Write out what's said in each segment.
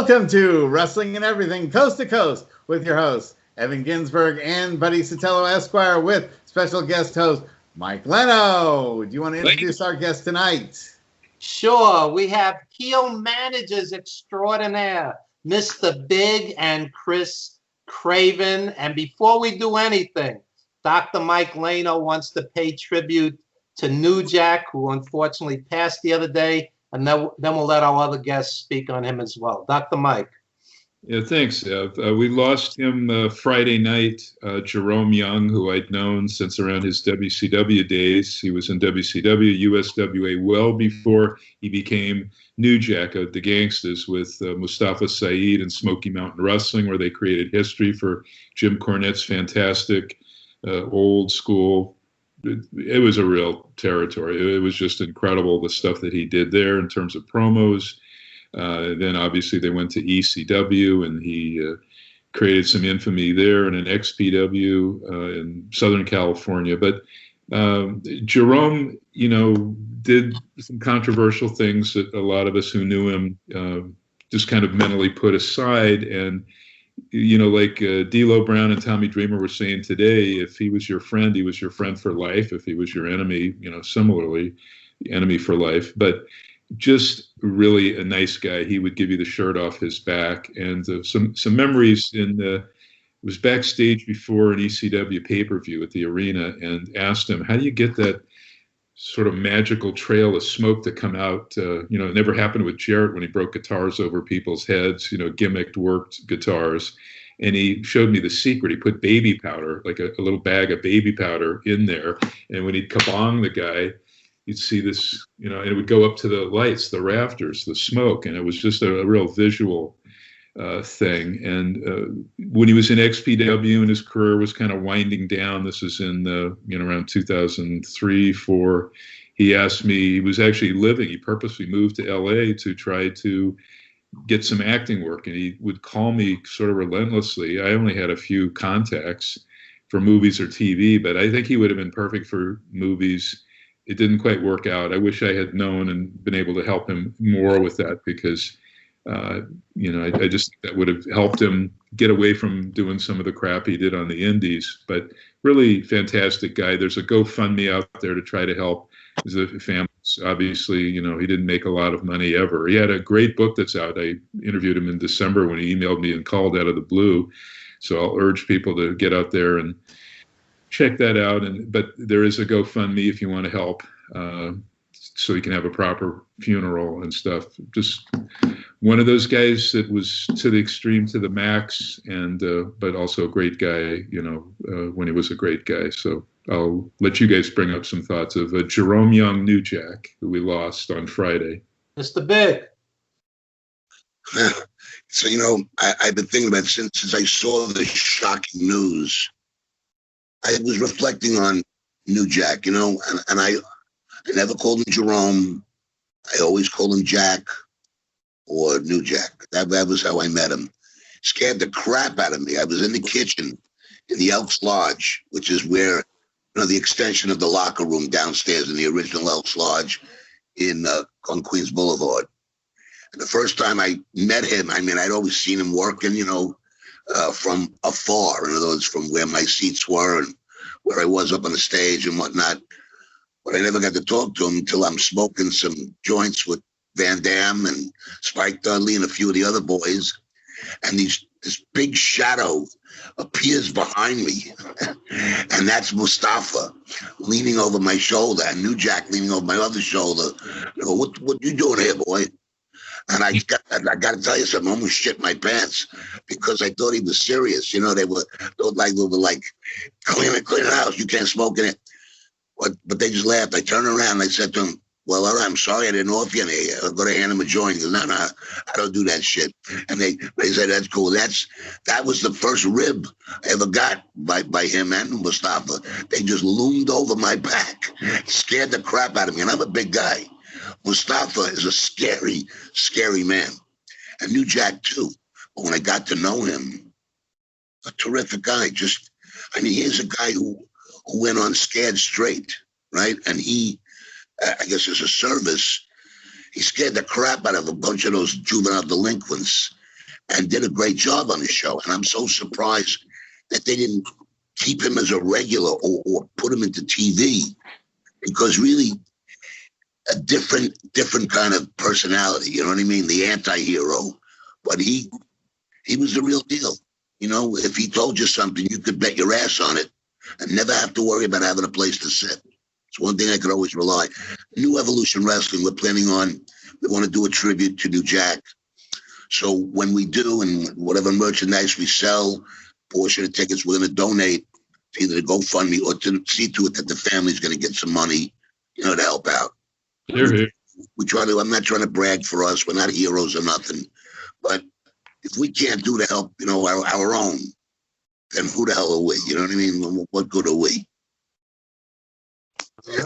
Welcome to Wrestling and Everything, Coast to Coast, with your hosts, Evan Ginzburg and Buddy Sotello Esquire, with special guest host, Mike Lano. Do you want to introduce our guest tonight? Sure. We have heel managers extraordinaire, Mr. Big and Chris Krayven. And before we do anything, Dr. Mike Lano wants to pay tribute to New Jack, who unfortunately passed the other day. And then we'll let our other guests speak on him as well. Dr. Mike. Yeah, thanks, Ev. We lost him Friday night. Jerome Young, who I'd known since around his WCW days. He was in WCW, USWA well before he became New Jack of the Gangstas with Mustafa Saeed and Smoky Mountain Wrestling, where they created history for Jim Cornette's fantastic old school. It was a real territory. It was just incredible, the stuff that he did there in terms of promos. Then obviously they went to ECW, and he created some infamy there, and an XPW in Southern California. But Jerome, did some controversial things that a lot of us who knew him just kind of mentally put aside. And like D'Lo Brown and Tommy Dreamer were saying today, if he was your friend, he was your friend for life. If he was your enemy, similarly, enemy for life. But just really a nice guy. He would give you the shirt off his back. And some memories it was backstage before an ECW pay-per-view at the arena, and asked him, how do you get that sort of magical trail of smoke to come out? It never happened with Jarrett when he broke guitars over people's heads, gimmicked, worked guitars. And he showed me the secret. He put baby powder, like a little bag of baby powder in there. And when he'd kabong the guy, you'd see this, and it would go up to the lights, the rafters, the smoke. And it was just a real visual thing. And when he was in XPW and his career was kind of winding down, this is in around 2003, 4, he asked me, he was actually he purposely moved to LA to try to get some acting work. And he would call me sort of relentlessly. I only had a few contacts for movies or TV, but I think he would have been perfect for movies. It didn't quite work out. I wish I had known and been able to help him more with that, because I just think that would have helped him get away from doing some of the crap he did on the indies. But really fantastic guy. There's a GoFundMe out there to try to help the family. Obviously, he didn't make a lot of money ever. He had a great book that's out. I interviewed him in December when he emailed me and called out of the blue. So I'll urge people to get out there and check that out. But there is a GoFundMe if you want to help, so you can have a proper funeral and stuff. Just one of those guys that was to the extreme, to the max, and but also a great guy, when he was a great guy. So I'll let you guys bring up some thoughts of Jerome Young, New Jack, who we lost on Friday. Mr. Big. So, I've been thinking about it since I saw the shocking news. I was reflecting on New Jack, and I never called him Jerome. I always called him Jack or New Jack. That was how I met him. Scared the crap out of me. I was in the kitchen in the Elks Lodge, which is where, the extension of the locker room downstairs in the original Elks Lodge on Queens Boulevard. And the first time I met him, I'd always seen him working, from afar. In other words, from where my seats were and where I was up on the stage and whatnot. But I never got to talk to him until I'm smoking some joints with Van Dam and Spike Dudley and a few of the other boys. And this big shadow appears behind me. And that's Mustafa leaning over my shoulder, and New Jack leaning over my other shoulder. What you doing here, boy? And I got to tell you something, I almost shit my pants because I thought he was serious. They were like, clean the house. You can't smoke in it. But they just laughed. I turned around and I said to him, well, all right, I'm sorry I didn't offer you any. I'm going to hand him a joint. He goes, no, I don't do that shit. And they said, that's cool. That was the first rib I ever got by him and Mustafa. They just loomed over my back, scared the crap out of me. And I'm a big guy. Mustafa is a scary, scary man. And New Jack, too. But when I got to know him, a terrific guy. Here's a guy who went on Scared Straight, right? And he, I guess as a service, he scared the crap out of a bunch of those juvenile delinquents and did a great job on the show. And I'm so surprised that they didn't keep him as a regular or put him into TV, because really a different kind of personality. You know what I mean? The anti-hero, but he was the real deal. You know, if he told you something, you could bet your ass on it and never have to worry about having a place to sit. It's one thing I could always rely. New Evolution Wrestling, we want to do a tribute to New Jack. So when we do, and whatever merchandise we sell, portion of tickets we're going to donate to either to GoFundMe or to see to it that the family's going to get some money, you know, to help out. We try to, I'm not trying to brag for us. We're not heroes or nothing. But if we can't do to help, you know, our own, then who the hell are we? You know what I mean? What good are we? Right.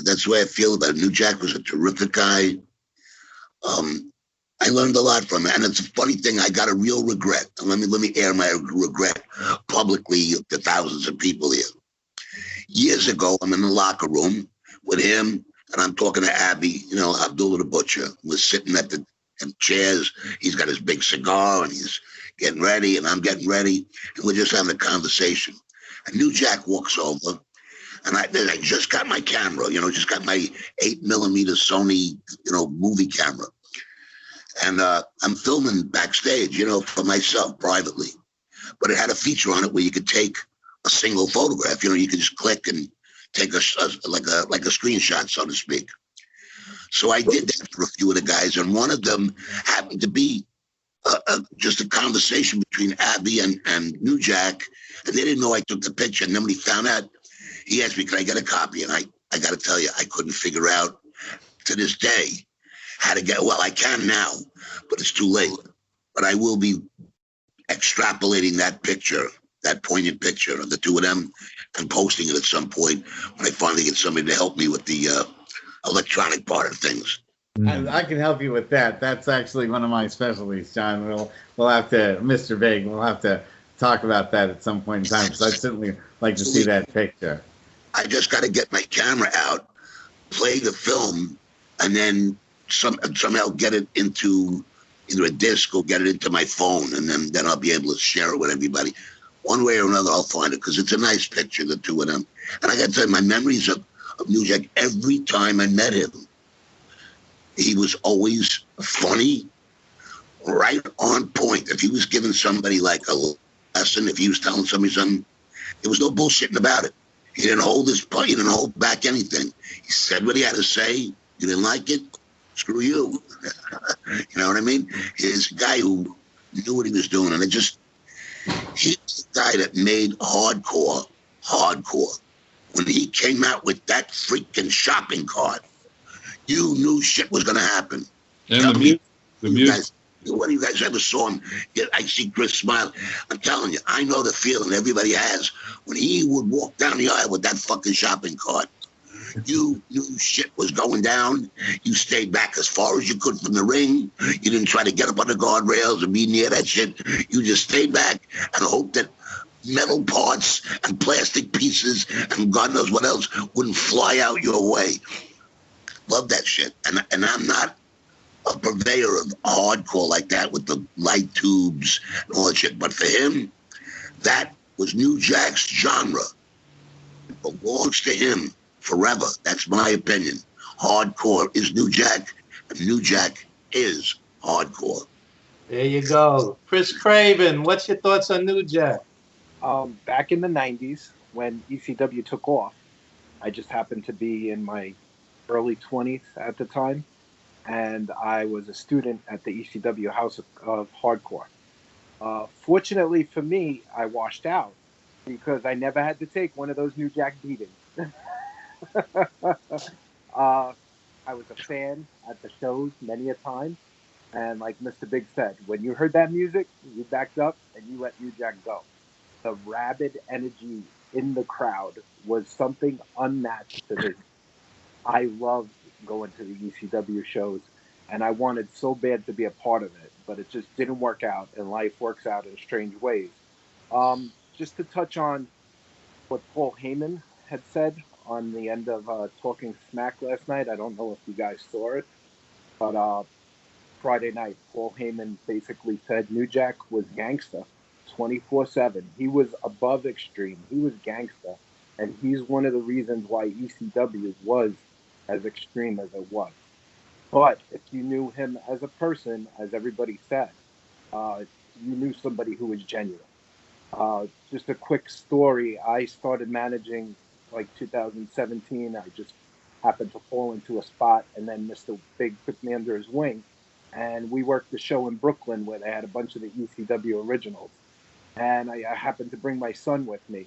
That's the way I feel about it. New Jack was a terrific guy. I learned a lot from it. And it's a funny thing, I got a real regret. And let me air my regret publicly to thousands of people here. Years ago, I'm in the locker room with him, and I'm talking to Abby, you know, Abdullah the Butcher. We're sitting at the chairs. He's got his big cigar, and he's getting ready, and I'm getting ready. And we're just having a conversation. And New Jack walks over, and I just got my camera, you know, just got my 8mm Sony, you know, movie camera. And I'm filming backstage, you know, for myself privately. But it had a feature on it where you could take a single photograph. You know, you could just click and take like a screenshot, so to speak. So I did that for a few of the guys, and one of them happened to be just a conversation between Abby and New Jack, and they didn't know I took the picture. And then when he found out, he asked me, "Can I get a copy?" And I got to tell you, I couldn't figure out to this day how to get. Well, I can now, but it's too late. But I will be extrapolating that picture, that poignant picture of the two of them, and posting it at some point when I finally get somebody to help me with the electronic part of things. And I can help you with that. That's actually one of my specialties, John. We'll have to, Mr. Big, we'll have to talk about that at some point in time, because I'd certainly like to see that picture. I just got to get my camera out, play the film, and then somehow get it into either a disc or get it into my phone, and then I'll be able to share it with everybody. One way or another, I'll find it, because it's a nice picture, the two of them. And I got to tell you, my memories of New Jack, every time I met him, he was always funny, right on point. If he was giving somebody like a lesson, if he was telling somebody something, there was no bullshitting about it. He didn't hold he didn't hold back anything. He said what he had to say. You didn't like it? Screw you. You know what I mean? He's a guy who knew what he was doing. And he's the guy that made hardcore. When he came out with that freaking shopping cart, you knew shit was going to happen. And the music. What do you guys ever saw him? I see Chris smile. I'm telling you, I know the feeling everybody has when he would walk down the aisle with that fucking shopping cart. You knew shit was going down. You stayed back as far as you could from the ring. You didn't try to get up on the guardrails or be near that shit. You just stayed back and hoped that metal parts and plastic pieces and God knows what else wouldn't fly out your way. Love that shit. And I'm not a purveyor of hardcore like that with the light tubes and all that shit. But for him, that was New Jack's genre. It belongs to him forever. That's my opinion. Hardcore is New Jack, and New Jack is hardcore. There you go. Chris Krayven, what's your thoughts on New Jack? Back in the 90s, when ECW took off, I just happened to be in my early 20s at the time, and I was a student at the ECW House of Hardcore. Fortunately for me, I washed out because I never had to take one of those New Jack beatings. I was a fan at the shows many a time, and like Mr. Big said, when you heard that music, you backed up and you let New Jack go. The rabid energy in the crowd was something unmatched to this. I loved going to the ECW shows, and I wanted so bad to be a part of it, but it just didn't work out, and life works out in strange ways. Just to touch on what Paul Heyman had said on the end of Talking Smack last night, I don't know if you guys saw it, but Friday night, Paul Heyman basically said New Jack was gangsta 24/7. He was above extreme. He was gangsta. And he's one of the reasons why ECW was as extreme as it was. But if you knew him as a person, as everybody said, you knew somebody who was genuine. Just a quick story. I started managing like 2017. I just happened to fall into a spot, and then Mr. Big put me under his wing. And we worked the show in Brooklyn where they had a bunch of the ECW originals. And I happened to bring my son with me.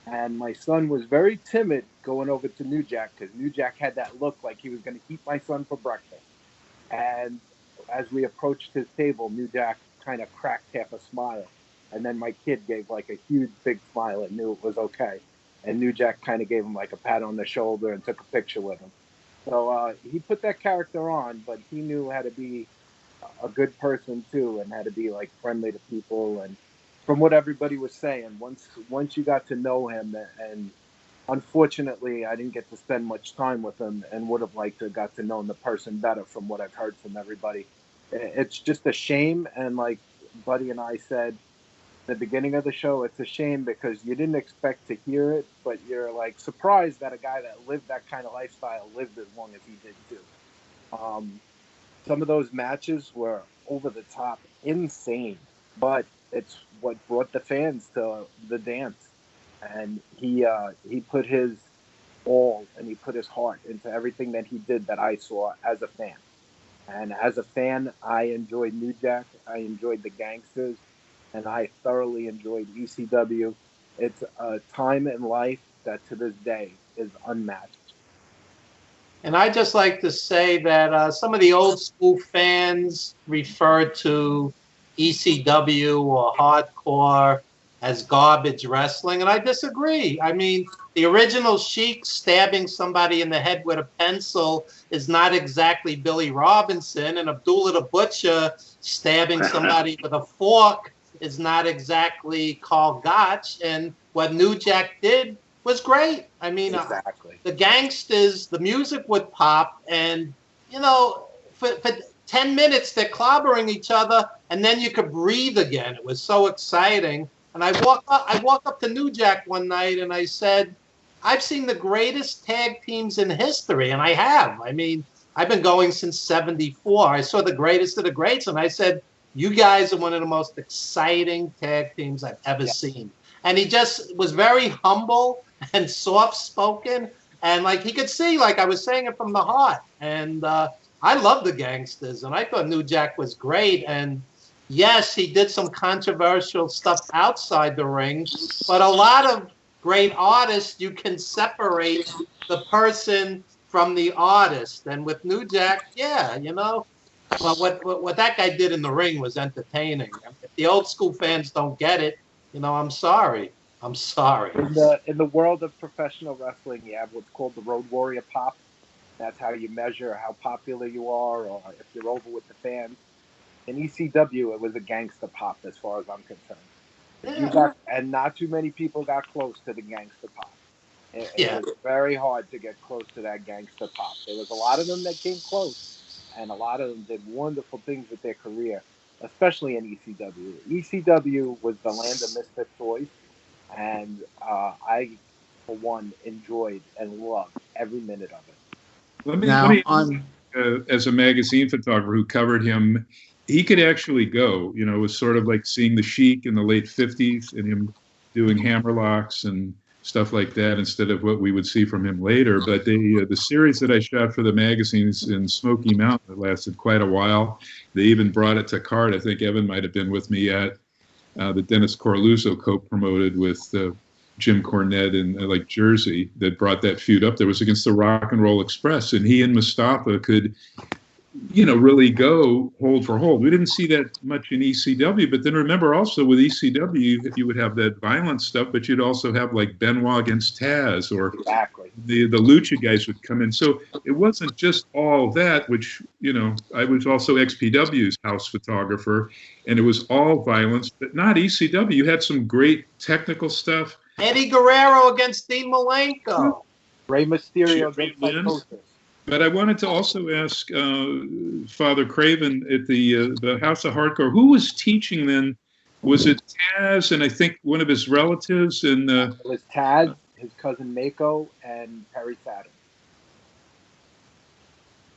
And my son was very timid going over to New Jack because New Jack had that look like he was going to eat my son for breakfast. And as we approached his table, New Jack kind of cracked half a smile. And then my kid gave like a huge, big smile and knew it was okay. And New Jack kind of gave him like a pat on the shoulder and took a picture with him. So he put that character on, but he knew how to be a good person too and how to be like friendly to people. And from what everybody was saying, once you got to know him, and unfortunately I didn't get to spend much time with him and would have liked to have got to know the person better from what I've heard from everybody. It's just a shame. And like Buddy and I said at the beginning of the show, it's a shame because you didn't expect to hear it, but you're like surprised that a guy that lived that kind of lifestyle lived as long as he did too. Some of those matches were over the top, insane, but it's what brought the fans to the dance. And he put his all and he put his heart into everything that he did that I saw as a fan. And as a fan, I enjoyed New Jack, I enjoyed the Gangsters, and I thoroughly enjoyed ECW. It's a time in life that to this day is unmatched. And I just like to say that some of the old school fans refer to ECW or hardcore as garbage wrestling, and I disagree. I mean, the original Sheik stabbing somebody in the head with a pencil is not exactly Billy Robinson, and Abdullah the Butcher stabbing somebody with a fork is not exactly Carl Gotch. And what New Jack did was great. I mean, exactly. The Gangsters, the music would pop, and, you know, for 10 minutes they're clobbering each other, and then you could breathe again. It was so exciting. And I walked up to New Jack one night, and I said, I've seen the greatest tag teams in history, and I have. I mean, I've been going since '74. I saw the greatest of the greats, and I said, you guys are one of the most exciting tag teams I've ever seen. And he just was very humble and soft-spoken, and like he could see, like I was saying it from the heart. And I love the Gangsters, and I thought New Jack was great. And yes, he did some controversial stuff outside the ring, but a lot of great artists, you can separate the person from the artist. And with New Jack, yeah, you know, well, what that guy did in the ring was entertaining. If the old school fans don't get it, you know, I'm sorry. I'm sorry. In the world of professional wrestling, you have what's called the Road Warrior pop. That's how you measure how popular you are or if you're over with the fans. In ECW, it was a gangster pop as far as I'm concerned. And not too many people got close to the gangster pop. It was very hard to get close to that gangster pop. There was a lot of them that came close, and a lot of them did wonderful things with their career, especially in ECW. ECW was the land of misfit toys, and I, for one, enjoyed and loved every minute of it. Let me as a magazine photographer who covered him, he could actually go. You know, it was sort of like seeing the Sheik in the late 50s and him doing hammerlocks and stuff like that instead of what we would see from him later. But the series that I shot for the magazines in Smoky Mountain, it lasted quite a while. They even brought it to card. I think Evan might have been with me at the Dennis Corluzzo co-promoted with Jim Cornette in like Jersey that brought that feud up. There was against the Rock and Roll Express, and he and Mustafa could, you know, really go hold for hold. We didn't see that much in ECW, but then remember also with ECW, you would have that violent stuff, but you'd also have like Benoit against Taz, or the Lucha guys would come in. So it wasn't just all that, which, you know, I was also XPW's house photographer, and it was all violence, but not ECW. You had some great technical stuff. Eddie Guerrero against Dean Malenko. Rey Mysterio against Psychosis. But I wanted to also ask Father Krayven at the House of Hardcore, who was teaching then? Was it Taz and I think one of his relatives? And it was Taz, his cousin Mako, and Perry Saturn.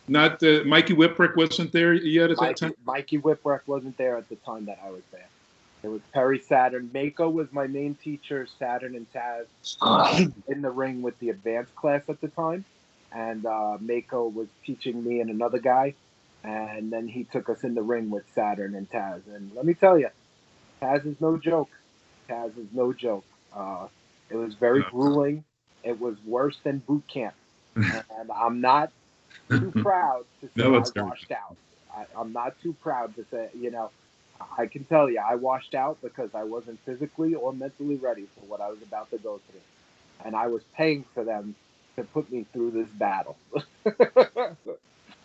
Not Mikey Whipwreck wasn't there yet at that time? Mikey Whipwreck wasn't there at the time that I was there. It was Perry Saturn. Mako was my main teacher. Saturn and Taz in the ring with the advanced class at the time. And Mako was teaching me and another guy. And then he took us in the ring with Saturn and Taz. And let me tell you, Taz is no joke. Taz is no joke. It was very grueling. It was worse than boot camp. And I'm not too proud to say I washed out. I'm not too proud to say, I can tell you I washed out because I wasn't physically or mentally ready for what I was about to go through. And I was paying for them to put me through this battle.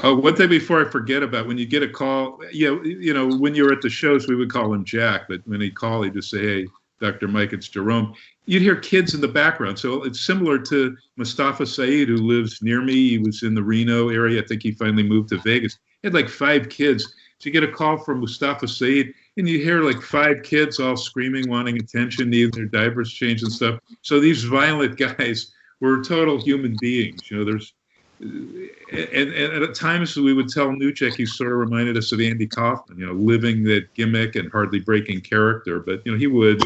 Oh, one thing before I forget about, when you get a call, when you're at the shows, we would call him Jack, but when he'd call, he'd just say, hey, Dr. Mike, it's Jerome. You'd hear kids in the background. So it's similar to Mustafa Saeed, who lives near me. He was in the Reno area. I think he finally moved to Vegas. He had like 5 kids. So you get a call from Mustafa Saeed, and you hear like 5 kids all screaming, wanting attention, needing their diapers changed and stuff. So these violent guys were total human beings. There's, and at times we would tell Newcheck, he sort of reminded us of Andy Kaufman, living that gimmick and hardly breaking character. But, he would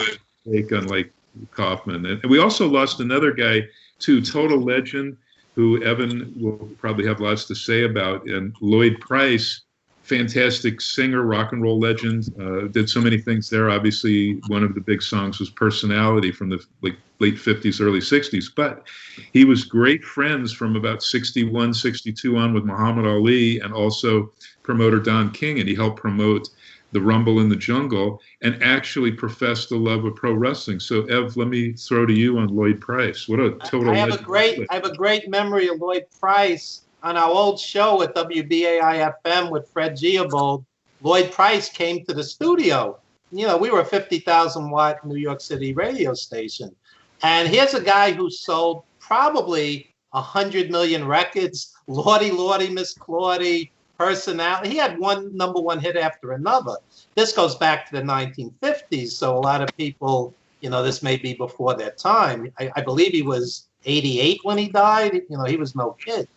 take on like Kaufman. And we also lost another guy, too, total legend, who Evan will probably have lots to say about, and Lloyd Price, fantastic singer, rock and roll legend, did so many things there. Obviously, one of the big songs was Personality from the late 50s, early 60s. But he was great friends from about 61, 62 on with Muhammad Ali and also promoter Don King. And he helped promote the Rumble in the Jungle and actually professed the love of pro wrestling. So, Ev, let me throw to you on Lloyd Price. What a total I have a great memory of Lloyd Price. On our old show at WBAI-FM with Fred Giabold, Lloyd Price came to the studio. We were a 50,000-watt New York City radio station. And here's a guy who sold probably 100 million records, Lordy, Lordy, Miss Claudie, Personality. He had one #1 hit after another. This goes back to the 1950s, so a lot of people, this may be before their time. I believe he was 88 when he died. He was no kid.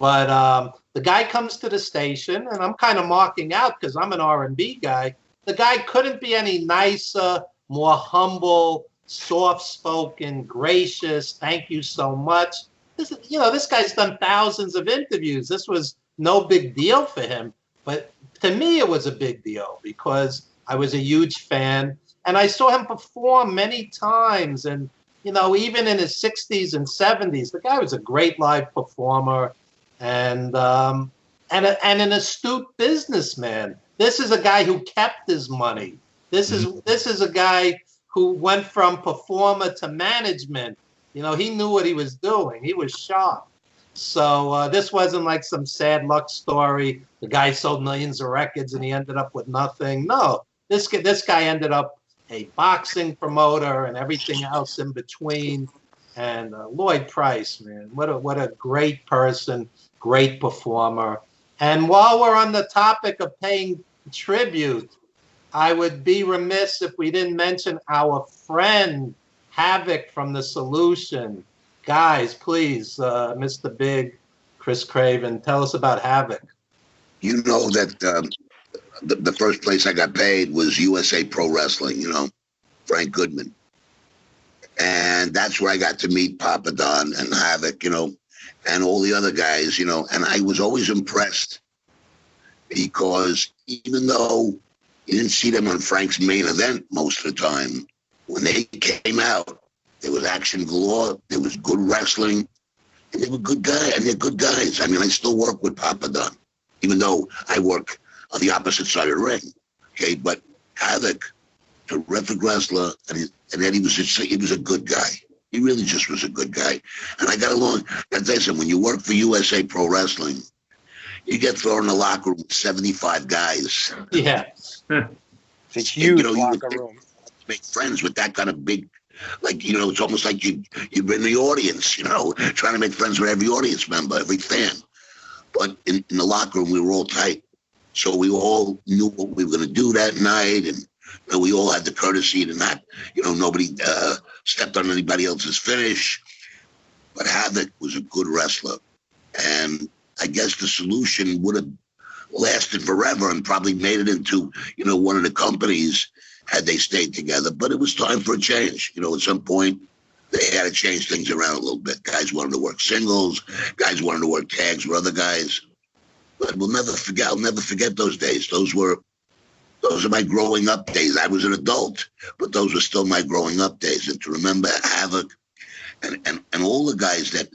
But the guy comes to the station, and I'm kind of marking out because I'm an R&B guy. The guy couldn't be any nicer, more humble, soft-spoken, gracious. Thank you so much. This guy's done thousands of interviews. This was no big deal for him. But to me, it was a big deal because I was a huge fan. And I saw him perform many times. And, even in his 60s and 70s, the guy was a great live performer. And an astute businessman. This is a guy who kept his money. This is a guy who went from performer to management. He knew what he was doing. He was sharp. So this wasn't like some sad luck story. The guy sold millions of records and he ended up with nothing. No, this guy ended up a boxing promoter and everything else in between. And Lloyd Price, man, what a great person. Great performer. And while we're on the topic of paying tribute, I would be remiss if we didn't mention our friend Havok from The Solution. Guys, please, Mr. Big, Chris Krayven, tell us about Havok. You know that the first place I got paid was USA Pro Wrestling, Frank Goodman. And that's where I got to meet Papa Don and Havok, and all the other guys, and I was always impressed because even though you didn't see them on Frank's main event most of the time, when they came out, there was action galore, there was good wrestling, and they were good guys, and they're good guys. I mean, I still work with Papa Don, even though I work on the opposite side of the ring, okay? But Havok, terrific wrestler, and then he was a good guy. He really just was a good guy. And I got along. As I said, when you work for USA Pro Wrestling, you get thrown in the locker room with 75 guys. Yeah. It's a huge locker room. Make friends with that kind of big, it's almost like you're in the audience, trying to make friends with every audience member, every fan. But in the locker room, we were all tight. So we all knew what we were going to do that night. And we all had the courtesy to not, nobody stepped on anybody else's finish. But Havok was a good wrestler. And I guess the solution would have lasted forever and probably made it into, one of the companies had they stayed together. But it was time for a change. At some point, they had to change things around a little bit. Guys wanted to work singles. Guys wanted to work tags with other guys. But I'll never forget those days. Those are my growing up days. I was an adult, but those were still my growing up days. And to remember Havok and all the guys that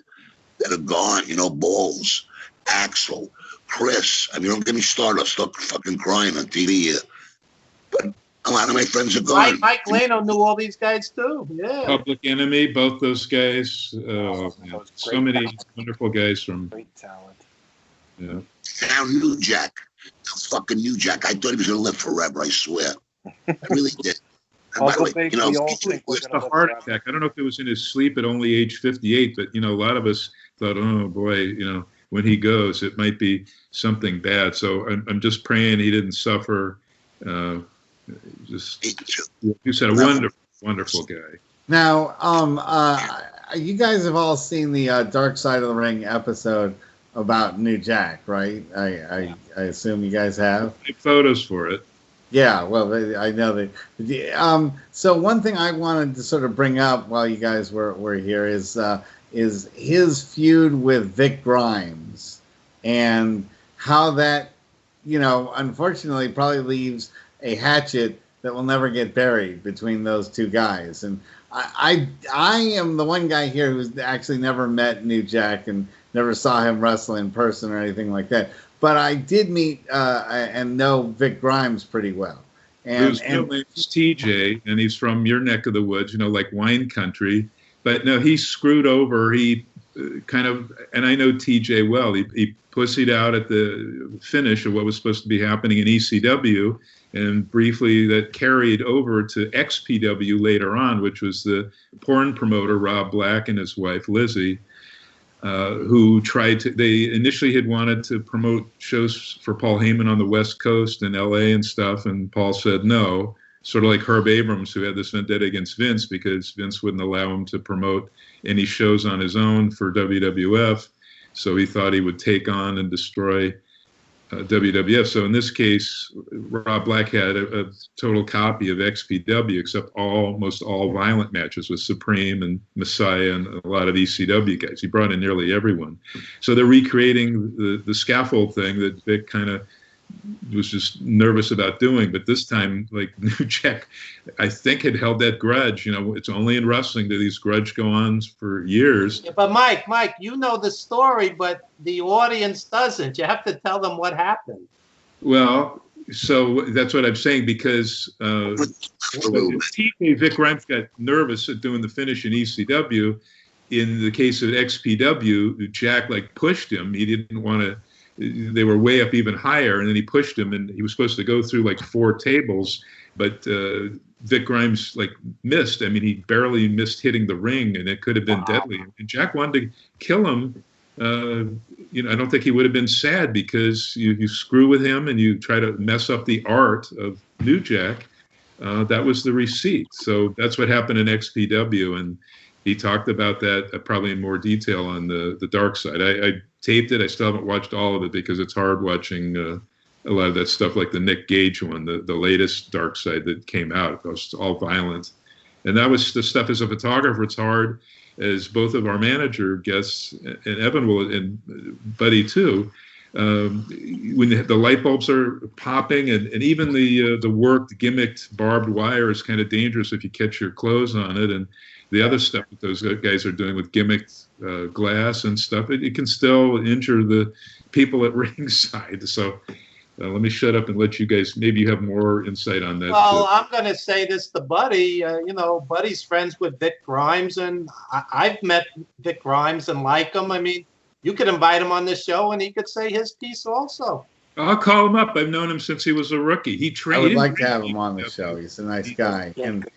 are gone, Balls, Axel, Chris. I mean, don't get me started. I'll start fucking crying on TV. But a lot of my friends are gone. Mike Lano knew all these guys too. Yeah. Public Enemy, both those guys. So many wonderful guys from. Great talent. Yeah. Now New Jack, fucking New Jack. I thought he was gonna live forever. I swear, I really did. And by the way, it's a heart attack. I don't know if it was in his sleep at only age 58, but a lot of us thought, oh boy, when he goes, it might be something bad. So I'm just praying he didn't suffer. You said a wonderful guy. Now, you guys have all seen the Dark Side of the Ring episode about New Jack, right? I assume you guys have. Take photos for it. Yeah, well, I know that. So one thing I wanted to sort of bring up while you guys were here is his feud with Vic Grimes and how that, unfortunately probably leaves a hatchet that will never get buried between those two guys. And I am the one guy here who's actually never met New Jack and never saw him wrestle in person or anything like that. But I did meet and know Vic Grimes pretty well. His real name is TJ, and he's from your neck of the woods, like wine country. But no, he screwed over. He and I know TJ well. He pussied out at the finish of what was supposed to be happening in ECW. And briefly, that carried over to XPW later on, which was the porn promoter, Rob Black, and his wife, Lizzie, who they initially had wanted to promote shows for Paul Heyman on the West Coast and LA and stuff. And Paul said no, sort of like Herb Abrams, who had this vendetta against Vince because Vince wouldn't allow him to promote any shows on his own for WWF. So he thought he would take on and destroy WWF. So in this case, Rob Black had a total copy of XPW, except almost all violent matches with Supreme and Messiah and a lot of ECW guys. He brought in nearly everyone. So they're recreating the scaffold thing that Vic kind of was just nervous about doing. But this time, like New Jack, I think had held that grudge. It's only in wrestling do these grudge go on for years. Yeah, but Mike, you know the story, but the audience doesn't. You have to tell them what happened. Well, so that's what I'm saying, because Vic Grimes got nervous at doing the finish in ECW. In the case of XPW, Jack pushed him. He didn't want to. They were way up even higher, and then he pushed him, and he was supposed to go through 4 tables, but Vic Grimes missed. I mean, he barely missed hitting the ring, and it could have been deadly. And Jack wanted to kill him. I don't think he would have been sad, because you screw with him and you try to mess up the art of New Jack. That was the receipt. So that's what happened in XPW, and he talked about that probably in more detail on the Dark Side. I taped it. I still haven't watched all of it because it's hard watching a lot of that stuff, like the Nick Gage one, the latest Dark Side that came out. It was all violent. And that was the stuff as a photographer. It's hard, as both of our manager guests, and Evan will, and Buddy too, when the light bulbs are popping, and even the worked, gimmicked barbed wire is kind of dangerous if you catch your clothes on it. And the other stuff that those guys are doing with gimmicked glass and stuff, it can still injure the people at ringside. So let me shut up and let you guys, maybe you have more insight on that. Well, I'm going to say this to Buddy. Buddy's friends with Vic Grimes, and I've met Vic Grimes and like him. I mean, you could invite him on the show, and he could say his piece also. I'll call him up. I've known him since he was a rookie. He trained. I would like to have him on the show. He's a nice guy. And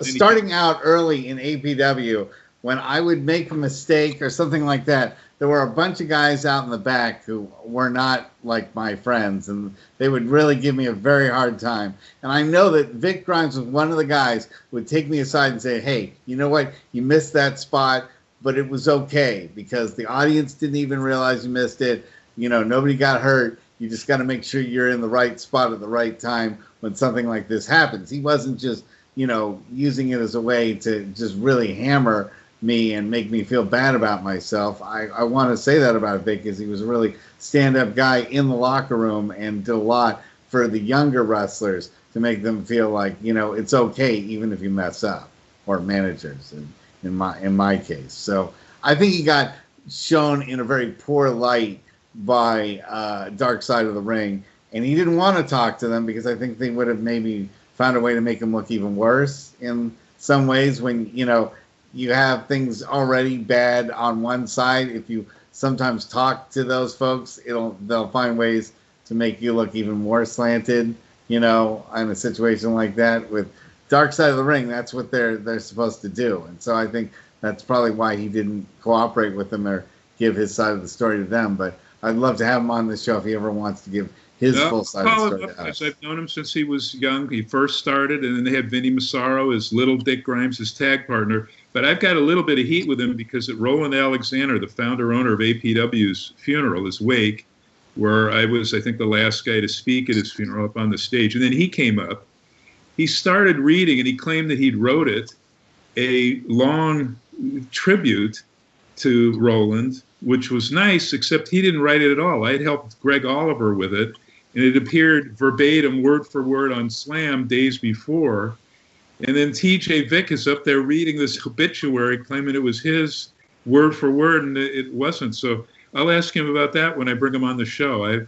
starting out early in APW, when I would make a mistake or something like that, there were a bunch of guys out in the back who were not like my friends, and they would really give me a very hard time. And I know that Vic Grimes was one of the guys who would take me aside and say, hey, you know what? You missed that spot, but it was okay because the audience didn't even realize you missed it. You know, nobody got hurt. You just got to make sure you're in the right spot at the right time when something like this happens. He wasn't just, you know, using it as a way to just really hammer me and make me feel bad about myself. I want to say that about Vic, because he was a really stand-up guy in the locker room and did a lot for the younger wrestlers to make them feel like, you know, it's okay even if you mess up, or managers in my case. So I think he got shown in a very poor light by Dark Side of the Ring, and he didn't want to talk to them because I think they would have maybe found a way to make him look even worse in some ways. When, you know, you have things already bad on one side, if you sometimes talk to those folks, they'll find ways to make you look even more slanted, you know, in a situation like that. With Dark Side of the Ring, that's what they're supposed to do. And so I think that's probably why he didn't cooperate with them or give his side of the story to them. But I'd love to have him on the show if he ever wants to give his full side of the story to us. I've known him since he was young. He first started, and then they had Vinny Massaro as Little Dick Grimes, his tag partner. But I've got a little bit of heat with him because at Roland Alexander, the founder-owner of APW's funeral, his wake, where I was, I think, the last guy to speak at his funeral up on the stage. And then he came up. He started reading, and he claimed that he'd wrote it, a long tribute to Roland, which was nice, except he didn't write it at all. I had helped Greg Oliver with it, and it appeared verbatim, word for word on Slam days before. And then TJ Vick is up there reading this obituary, claiming it was his word for word, and it wasn't. So I'll ask him about that when I bring him on the show. I've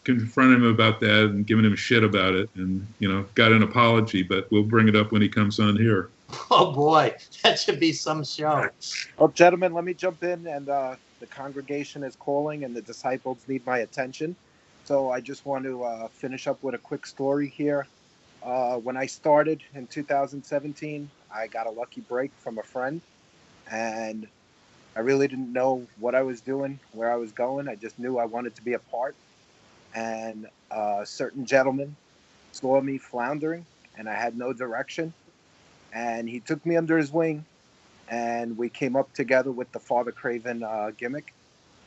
confronted him about that and given him shit about it, and, you know, got an apology, but we'll bring it up when he comes on here. Oh, boy, that should be some show. Well, gentlemen, let me jump in, and the congregation is calling, and the disciples need my attention. So I just want to finish up with a quick story here. When I started in 2017, I got a lucky break from a friend, and I really didn't know what I was doing, where I was going. I just knew I wanted to be a part. And a certain gentleman saw me floundering, and I had no direction. And he took me under his wing, and we came up together with the Father Krayven gimmick.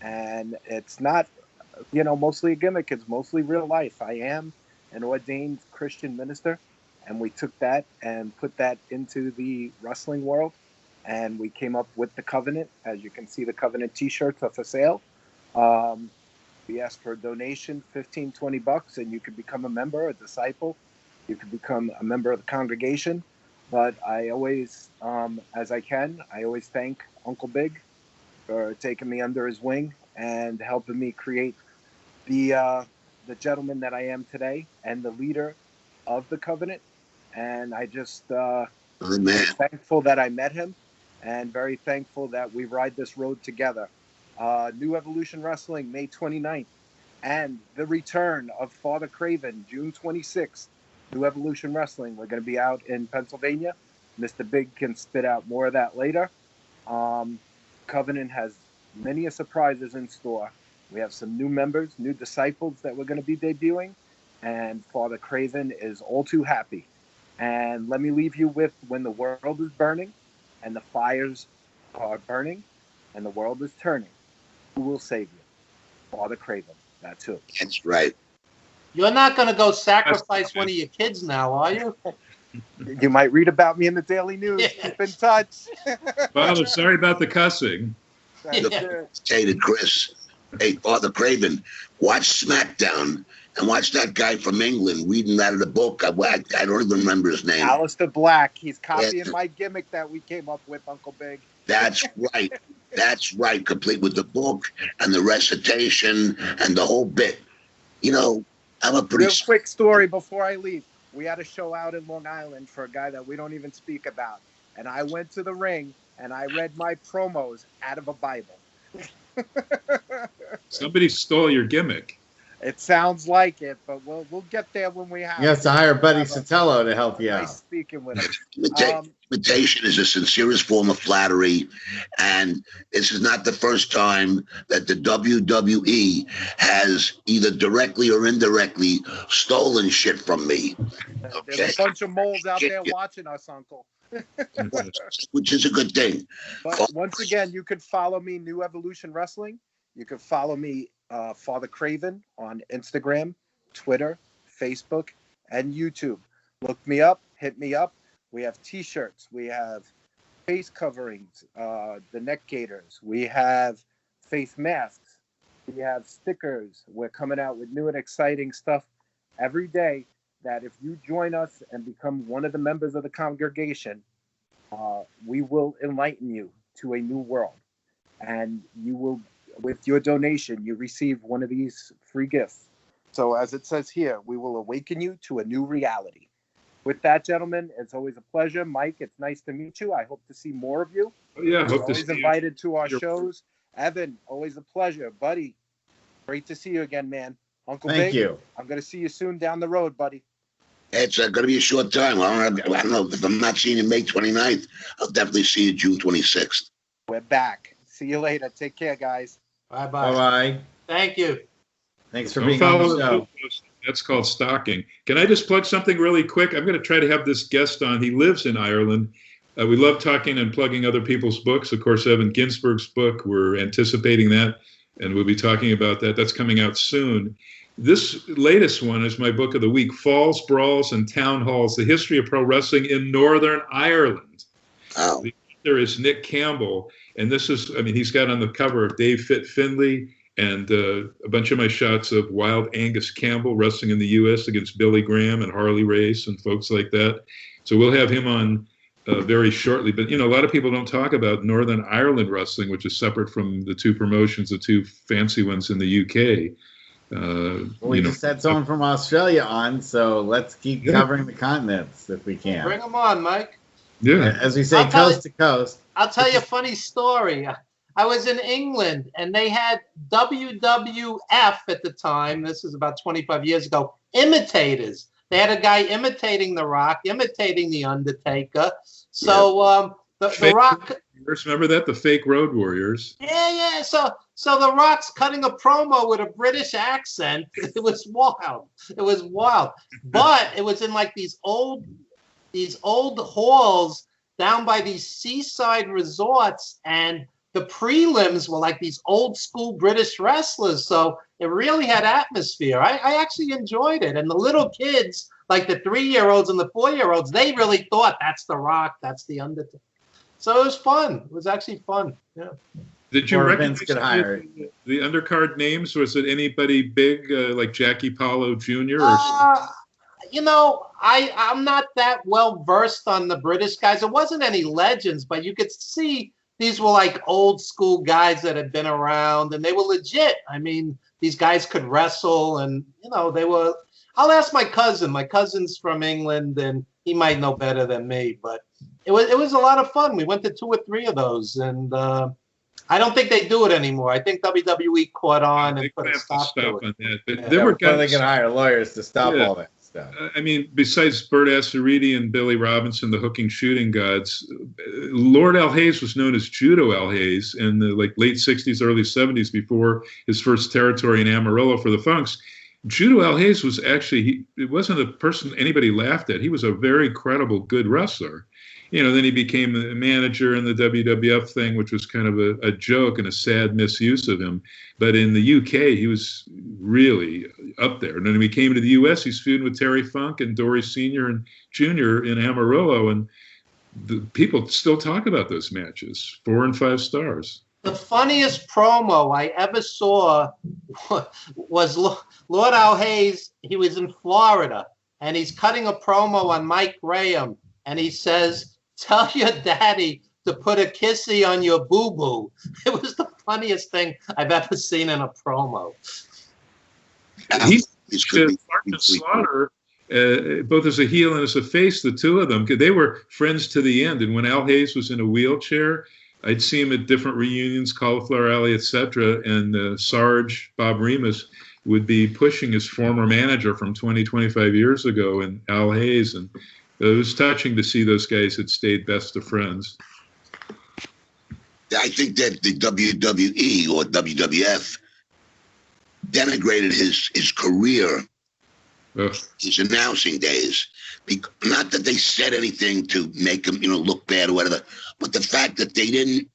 And it's not, you know, mostly a gimmick. It's mostly real life. I am an ordained Christian minister, and we took that and put that into the wrestling world. And we came up with the Covenant. As you can see, the Covenant t-shirts are for sale. We asked for a donation, $15, $20, and you could become a member, a disciple. You could become a member of the congregation. But I always, as I can, I always thank Uncle Big for taking me under his wing and helping me create the gentleman that I am today and the leader of the Covenant. And I just thankful that I met him, and very thankful that we ride this road together. New Evolution Wrestling, May 29th, and the return of Father Krayven, June 26th. New Evolution Wrestling. We're going to be out in Pennsylvania. Mr. Big can spit out more of that later. Covenant has many surprises in store. We have some new members, new disciples that we're going to be debuting, and Father Krayven is all too happy. And let me leave you with, when the world is burning and the fires are burning and the world is turning, who will save you? Father Krayven. That's who. That's right. You're not going to go sacrifice one of your kids now, are you? You might read about me in the Daily News. Yeah. Keep in touch. Father, sorry about the cussing. Say to Chris, hey, Father Krayven, watch SmackDown and watch that guy from England reading out of the book. I don't even remember his name. Alistair Black. He's copying my gimmick that we came up with, Uncle Big. That's right. That's right. Complete with the book and the recitation and the whole bit. You know, I'm a pretty... Real quick story before I leave. We had a show out in Long Island for a guy that we don't even speak about. And I went to the ring and I read my promos out of a Bible. Somebody stole your gimmick. It sounds like it, but we'll get there when we have. You have to hire Buddy Have Sotello to help you nice out. speaking with him. Imitation is the sincerest form of flattery, and this is not the first time that the WWE has either directly or indirectly stolen shit from me. Okay. There's a bunch of moles out there watching us, Uncle. Which is a good thing. But once again, you could follow me, New Evolution Wrestling. You could follow me, Father Krayven, on Instagram, Twitter, Facebook, and YouTube. Look me up, hit me up. We have T-shirts. We have face coverings, the neck gaiters. We have face masks. We have stickers. We're coming out with new and exciting stuff every day that if you join us and become one of the members of the congregation, we will enlighten you to a new world. And you will, with your donation, you receive one of these free gifts. So as it says here, we will awaken you to a new reality. With that, gentlemen, it's always a pleasure. Mike, it's nice to meet you. I hope to see more of you. Oh, yeah, You're always invited to our shows. Evan, always a pleasure. Buddy, great to see you again, man. Uncle Thank Vic, you. I'm going to see you soon down the road, buddy. It's going to be a short time. I don't know. If I'm not seeing you May 29th, I'll definitely see you June 26th. We're back. See you later. Take care, guys. Bye-bye. Bye-bye. Thank you. Thanks for Don't being on follow the show. That's called stalking. Can I just plug something really quick? I'm going to try to have this guest on. He lives in Ireland. We love talking and plugging other people's books. Of course, Evan Ginzburg's book, we're anticipating that, and we'll be talking about that. That's coming out soon. This latest one is my book of the week, Falls, Brawls, and Town Halls, The History of Pro Wrestling in Northern Ireland. Oh. The author is Nick Campbell, and this is, I mean, he's got on the cover of Dave Fit Finley, and a bunch of my shots of Wild Angus Campbell wrestling in the U.S. against Billy Graham and Harley Race and folks like that. So we'll have him on very shortly. But, you know, a lot of people don't talk about Northern Ireland wrestling, which is separate from the two promotions, the two fancy ones in the U.K. We just had someone from Australia on, so let's keep covering the continents if we can. Bring them on, Mike. Yeah. As we say, coast to coast. I'll tell you a funny story. I was in England, and they had WWF at the time. This is about 25 years ago. Imitators. They had a guy imitating The Rock, imitating The Undertaker. So the Rock. Remember that? The fake Road Warriors. Yeah. So The Rock's cutting a promo with a British accent. It was wild. It was wild. But it was in like these old halls down by these seaside resorts, and the prelims were like these old school British wrestlers. So it really had atmosphere. I actually enjoyed it. And the little kids, like the 3-year-olds and the 4-year-olds, they really thought that's The Rock, that's The Undertaker. So it was fun. It was actually fun. Yeah. Did you recognize the undercard names? Was it anybody big like Jackie Paulo Jr.? You know, I'm not that well versed on the British guys. It wasn't any legends, but you could see these were like old school guys that had been around, and they were legit. I mean, these guys could wrestle, and, you know, they were. I'll ask my cousin. My cousin's from England, and he might know better than me, but it was a lot of fun. We went to 2 or 3 of those, and I don't think they do it anymore. I think WWE caught on and put a stop to it. On that. But Yeah. there were guys. They can hire lawyers to stop all that stuff. I mean, besides Bert Asaridi and Billy Robinson, the hooking shooting gods, Lord Al Hayes was known as Judo Al Hayes in the late 60s, early 70s, before his first territory in Amarillo for the Funks. Judo Al Hayes was actually, it wasn't a person anybody laughed at. He was a very credible, good wrestler. You know, then he became a manager in the WWF thing, which was kind of a joke and a sad misuse of him. But in the UK, he was really up there. And then when he came to the US, he's feuding with Terry Funk and Dory Sr. and Jr. in Amarillo. And the people still talk about those matches, 4 and 5 stars. The funniest promo I ever saw was Lord Al Hayes. He was in Florida, and he's cutting a promo on Mike Graham, and he says, "Tell your daddy to put a kissy on your boo-boo." It was the funniest thing I've ever seen in a promo. He's Martin Slaughter, both as a heel and as a face, the two of them, they were friends to the end. And when Al Hayes was in a wheelchair, I'd see him at different reunions, Cauliflower Alley, etc. And Sarge, Bob Remus, would be pushing his former manager from 20, 25 years ago, and Al Hayes, and it was touching to see those guys had stayed best of friends. I think that the WWE or WWF denigrated his career, his announcing days. Not that they said anything to make him, look bad or whatever, but the fact that they didn't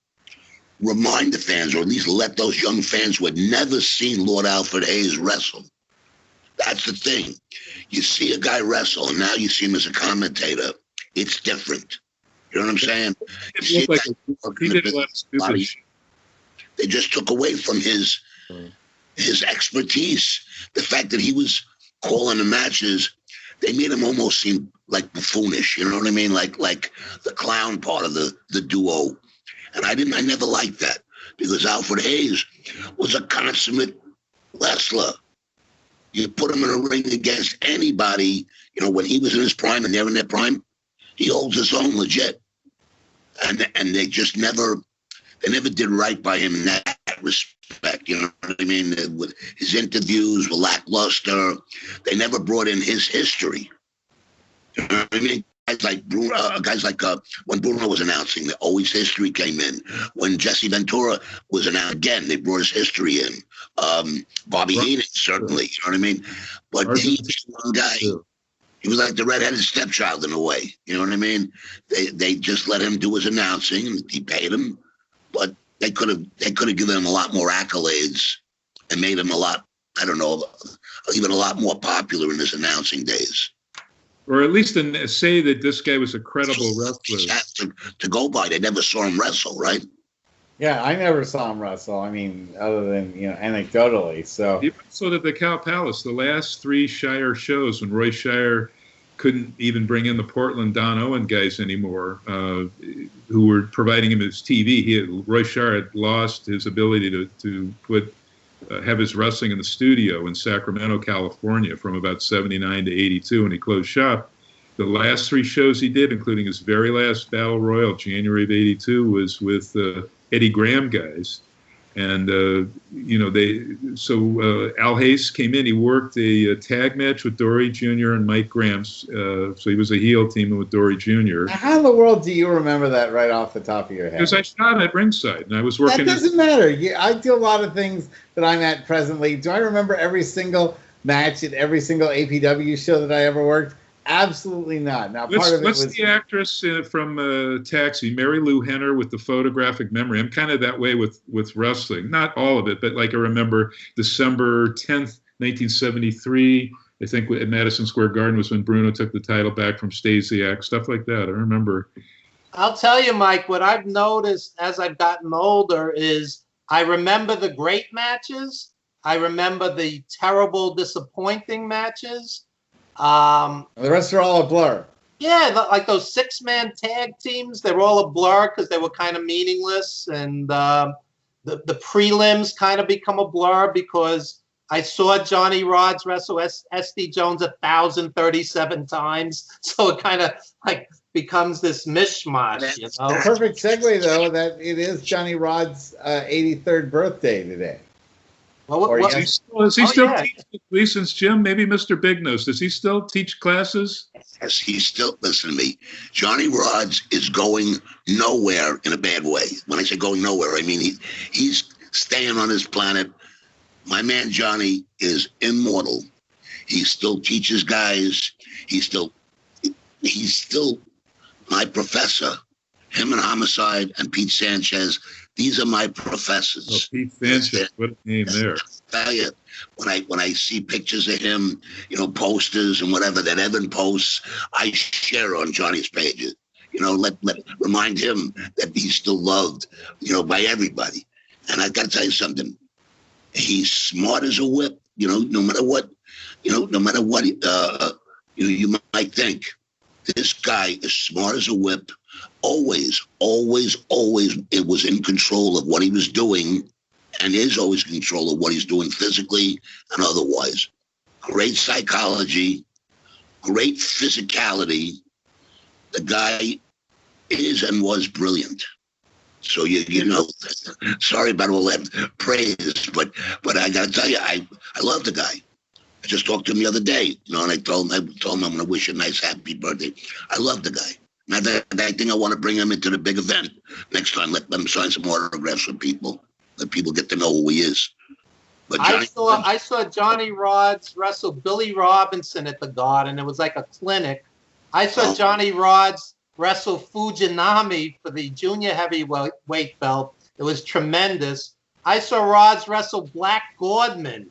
remind the fans, or at least let those young fans who had never seen Lord Alfred Hayes wrestle. That's the thing. You see a guy wrestle, and now you see him as a commentator. It's different. You know what I'm saying? He did a lot of stupid shit. They just took away from his expertise. The fact that he was calling the matches, they made him almost seem like buffoonish. You know what I mean? Like the clown part of the duo. And I never liked that, because Alfred Hayes was a consummate wrestler. You put him in a ring against anybody, when he was in his prime and they're in their prime, he holds his own legit. And they just never did right by him in that respect. You know what I mean? With his interviews were lackluster. They never brought in his history. You know what I mean? Guys like Bruno, when Bruno was announcing, always history came in. When Jesse Ventura was announced, again, they brought his history in. Bobby Heenan, certainly, you know what I mean? But he was one guy. He was like the redheaded stepchild in a way. You know what I mean? They just let him do his announcing. He paid him, but they could have given him a lot more accolades and made him a lot, I don't know, even a lot more popular in his announcing days. Or at least say that this guy was a credible wrestler. To go by, they never saw him wrestle, right? Yeah, I never saw him wrestle. I mean, other than, anecdotally. So he wrestled at the Cow Palace the last 3 Shire shows when Roy Shire couldn't even bring in the Portland Don Owen guys anymore, who were providing him his TV. Roy Shire had lost his ability to have his wrestling in the studio in Sacramento, California, from about 79 to 82, and he closed shop. The last 3 shows he did, including his very last Battle Royal, January of 82, was with Eddie Graham guys. And, Al Hayes came in. He worked a tag match with Dory Jr. and Mike Grams. So he was a heel teaming with Dory Jr. How in the world do you remember that right off the top of your head? Because I shot at ringside, and I was working. That doesn't matter. I do a lot of things that I'm at presently. Do I remember every single match at every single APW show that I ever worked? Absolutely not. Now, part of it was the actress from Taxi, Mary Lou Henner, with the photographic memory. I'm kind of that way with wrestling. Not all of it, but like I remember December 10th, 1973. I think at Madison Square Garden was when Bruno took the title back from Stasiak, stuff like that. I remember. I'll tell you, Mike, what I've noticed as I've gotten older is I remember the great matches. I remember the terrible, disappointing matches. The rest are all a blur. Yeah, like those 6-man tag teams, they were all a blur because they were kind of meaningless, and the prelims kind of become a blur because I saw Johnny Rodz wrestle SD Jones 1,037 times, so it kind of like becomes this mishmash. Perfect segue, though, that it is Johnny Rod's 83rd birthday today. Well, does he still teach at Gleason's gym? Maybe Mr. Big Nose. Does he still teach classes? Yes, he's still, listen to me. Johnny Rodz is going nowhere in a bad way. When I say going nowhere, I mean he's staying on his planet. My man Johnny is immortal. He still teaches guys. He's still my professor. Him and Homicide and Pete Sanchez. These are my professors. Oh, Pete Sanchez, what a name there. I tell you, when I see pictures of him, posters and whatever that Evan posts, I share on Johnny's pages. Remind him that he's still loved, by everybody. And I got to tell you something. He's smart as a whip. No matter what, you might think. This guy is smart as a whip. Always, it was in control of what he was doing, and is always in control of what he's doing physically and otherwise. Great psychology, great physicality. The guy is and was brilliant. So you know, sorry about all that praise, but I got to tell you, I love the guy. I just talked to him the other day, you know, and I told him I'm going to wish a nice happy birthday. I love the guy. And I think I want to bring him into the big event next time. Let them sign some autographs for people. Let people get to know who he is. But I saw Johnny Rodz wrestle Billy Robinson at the Garden. It was like a clinic. I saw Johnny Rodz wrestle Fujinami for the junior heavyweight belt. It was tremendous. I saw Rodz wrestle Black Gordman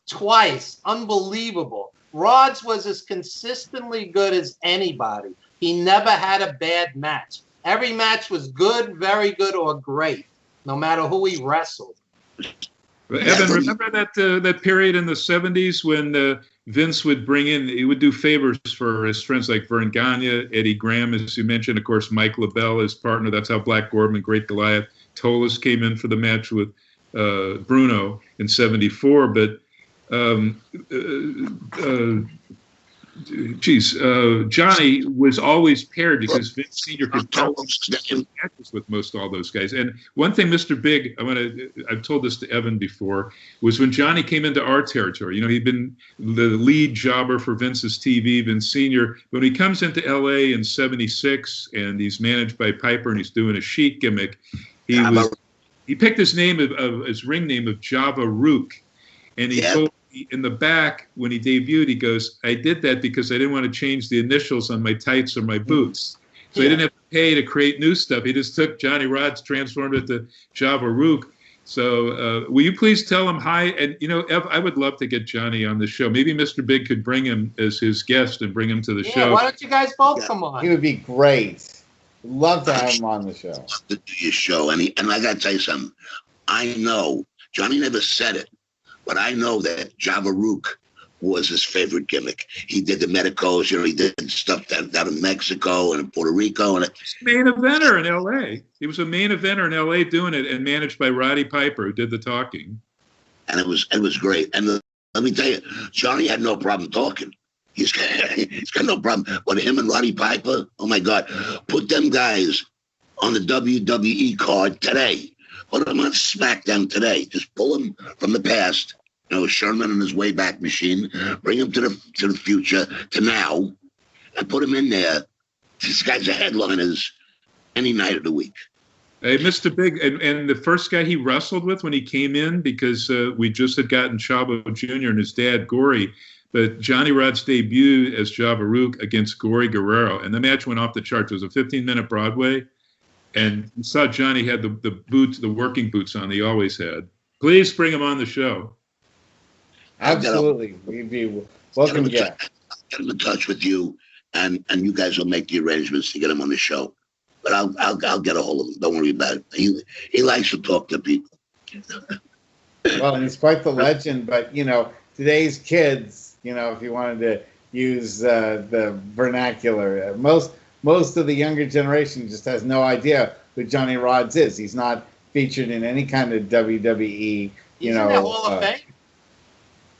twice. Unbelievable. Rodz was as consistently good as anybody. He never had a bad match. Every match was good, very good, or great, no matter who he wrestled. Evan, remember that period in the 70s when Vince would bring in, he would do favors for his friends like Vern Gagne, Eddie Graham, as you mentioned, of course, Mike LaBelle, his partner. That's how Black Gordman, Great Goliath, Tolis came in for the match with Bruno in 74. But Johnny was always paired because Vince Sr. could tell matches with most all those guys. And one thing, Mr. Big, I've told this to Evan before, was when Johnny came into our territory. You know, he'd been the lead jobber for Vince's TV, Vince Sr. When he comes into LA in 76 and he's managed by Piper and he's doing a Sheik gimmick, he picked his name of his ring name of Java Rook, and he told in the back when he debuted, he goes, I did that because I didn't want to change the initials on my tights or my boots. So he didn't have to pay to create new stuff. He just took Johnny Rodz, transformed it to Java Rook. So will you please tell him hi? And, you know, Ev, I would love to get Johnny on the show. Maybe Mr. Big could bring him as his guest and bring him to the show. Why don't you guys both come on? He would be great. Love to have him on the show. Love to do your show. And I got to tell you something. I know, Johnny never said it, but I know that Java Rook was his favorite gimmick. He did the medicos, you know, he did stuff down in Mexico and in Puerto Rico. And main eventer in L.A. He was a main eventer in L.A. doing it and managed by Roddy Piper, who did the talking. And it was great. And let me tell you, Johnny had no problem talking. He's got no problem. But him and Roddy Piper, oh, my God, put them guys on the WWE card today. Put them on SmackDown today. Just pull them from the past. You know, Sherman and his Wayback Machine. Bring him to the future, to now, and put him in there. This guy's a headliners any night of the week. Hey, Mr. Big, and the first guy he wrestled with when he came in, because we just had gotten Chavo Jr. and his dad, Gory, but Johnny Rodz debuted as Java Rook against Gory Guerrero, and the match went off the charts. It was a 15-minute Broadway. And you saw Johnny had the boots, the working boots on he always had. Please bring him on the show. Absolutely. We'd be welcome to get him in touch with you, and you guys will make the arrangements to get him on the show. But I'll get a hold of him. Don't worry about it. He likes to talk to people. Well, and he's quite the legend, but, you know, today's kids, you know, if you wanted to use the vernacular, most of the younger generation just has no idea who Johnny Rodz is. He's not featured in any kind of WWE, He's in the Hall of Fame.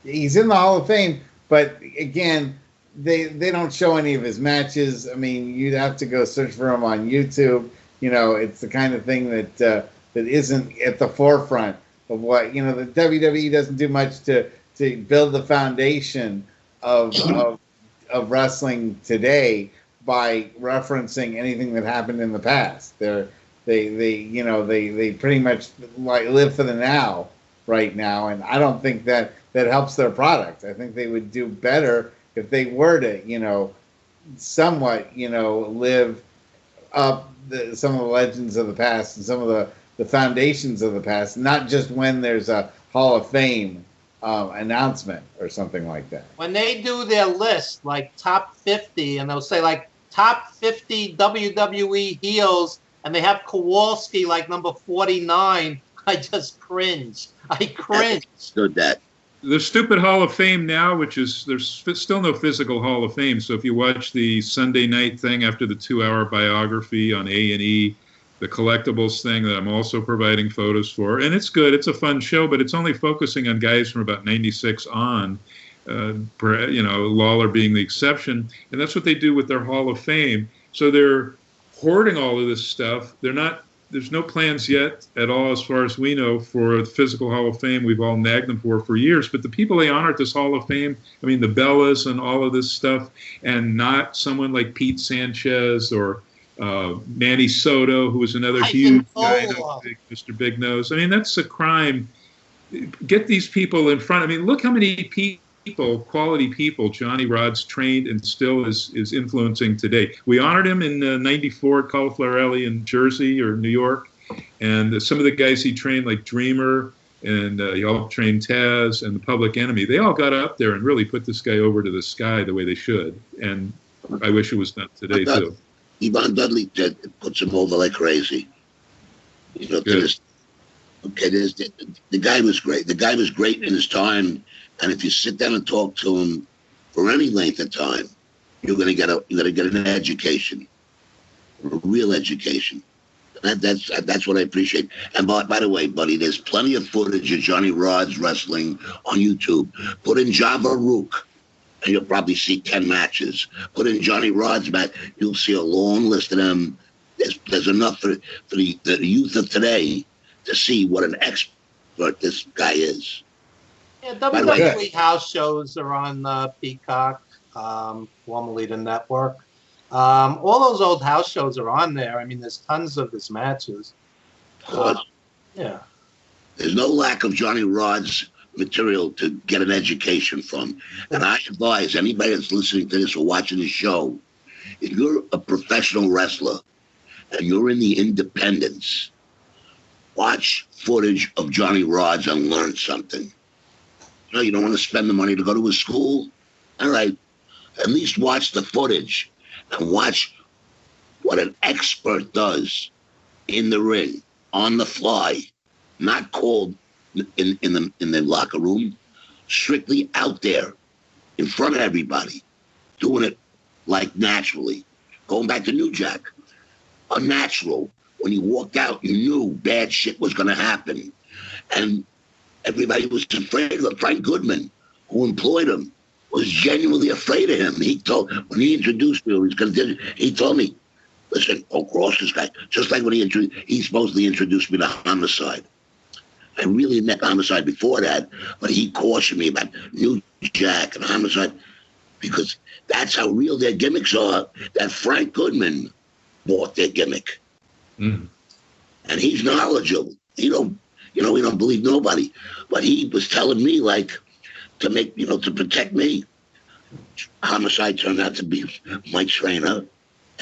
He's in the Hall of Fame, but again, they don't show any of his matches. I mean, you'd have to go search for him on YouTube. You know, it's the kind of thing that isn't at the forefront of what, you know, the WWE doesn't do much to build the foundation of wrestling today by referencing anything that happened in the past. They pretty much like live for the now right now, and I don't think that helps their product. I think they would do better if they were to, you know, somewhat, you know, live up some of the legends of the past and some of the foundations of the past, not just when there's a Hall of Fame announcement or something like that. When they do their list, like top 50, and they'll say like top 50 WWE heels, and they have Kowalski like number 49, I just cringe. I cringe. So that. The stupid Hall of Fame now, which is, there's still no physical Hall of Fame. So if you watch the Sunday night thing after the 2-hour biography on A&E, the collectibles thing that I'm also providing photos for, and it's good. It's a fun show, but it's only focusing on guys from about 96 on, you know, Lawler being the exception. And that's what they do with their Hall of Fame. So they're hoarding all of this stuff. They're not there's no plans yet at all, as far as we know, for the Physical Hall of Fame. We've all nagged them for years. But the people they honor at this Hall of Fame, I mean, the Bellas and all of this stuff, and not someone like Pete Sanchez or Manny Soto, who was another huge guy, Mr. Big Nose. I mean, that's a crime. Get these people in front. I mean, look how many people, quality people, Johnny Rodz trained and still is influencing today. We honored him in '94 at Cauliflower Alley in Jersey or New York, and some of the guys he trained, like Dreamer, and he helped train Taz and the Public Enemy. They all got up there and really put this guy over to the sky the way they should. And I wish it was done today too. Yvonne Dudley puts him over like crazy. You know, the guy was great. The guy was great in his time. And if you sit down and talk to him for any length of time, you're gonna get an education, a real education. That's what I appreciate. And by the way, buddy, there's plenty of footage of Johnny Rodz wrestling on YouTube. Put in Java Rook, and you'll probably see 10 matches. Put in Johnny Rodz match, you'll see a long list of them. There's enough for the youth of today to see what an expert this guy is. Yeah, WWE house shows are on Peacock, formerly the network. All those old house shows are on there. I mean, there's tons of his matches. Yeah. There's no lack of Johnny Rodz material to get an education from. And I advise anybody that's listening to this or watching this show, if you're a professional wrestler and you're in the independents, watch footage of Johnny Rodz and learn something. No, you don't want to spend the money to go to a school? All right. At least watch the footage and watch what an expert does in the ring, on the fly, not called in the locker room, strictly out there in front of everybody, doing it like naturally. Going back to New Jack, unnatural. When he walked out, you knew bad shit was going to happen. And everybody was afraid of him. Frank Goodman, who employed him, was genuinely afraid of him. When he introduced me, he told me, listen, don't cross this guy. Just like when he supposedly introduced me to Homicide. I really met Homicide before that, but he cautioned me about New Jack and Homicide because that's how real their gimmicks are. That Frank Goodman bought their gimmick. Mm. And he's knowledgeable. He don't believe nobody. But he was telling me, like, to protect me. Homicide turned out to be my trainer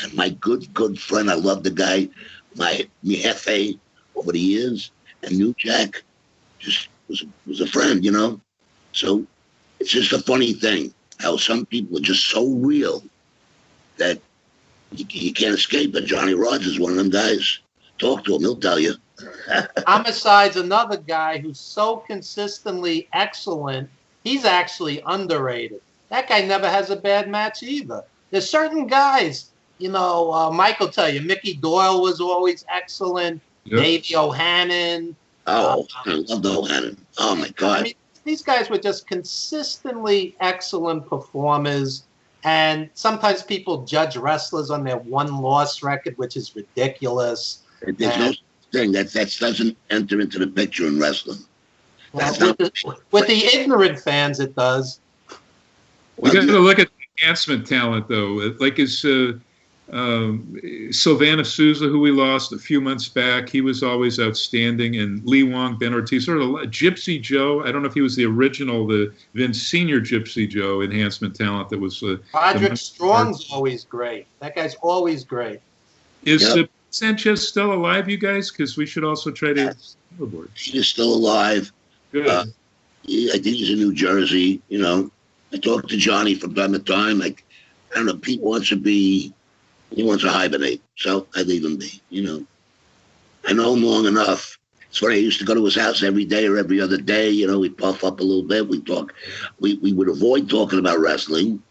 and my good friend. I love the guy, my jefe over the years. And New Jack just was a friend, you know? So it's just a funny thing how some people are just so real that you can't escape it. Johnny Rodz is one of them guys. Talk to him, he'll tell you. Homicide's another guy who's so consistently excellent, he's actually underrated. That guy never has a bad match either. There's certain guys, Mike will tell you, Mickey Doyle was always excellent. Yep. Davey O'Hannon. Oh, I love the O'Hannon. Oh, my God. I mean, these guys were just consistently excellent performers. And sometimes people judge wrestlers on their one-loss record, which is ridiculous. There's no thing that doesn't enter into the picture in wrestling. Well, with the ignorant fans, it does. We got to look at the enhancement talent, though. Like his Sylvana Souza, who we lost a few months back, he was always outstanding. And Lee Wong, Ben Ortiz, sort of Gypsy Joe. I don't know if he was the original, the Vince Senior Gypsy Joe enhancement talent that was. Roderick Strong's always great. That guy's always great. Is Sanchez still alive, you guys? Because we should also try to overboard. He is still alive. Good. I think he's in New Jersey. I talk to Johnny from time to time. Like, I don't know, Pete wants to hibernate, so I leave him be. I know him long enough. It's funny, I used to go to his house every day or every other day. We'd puff up a little bit. We'd talk. We would avoid talking about wrestling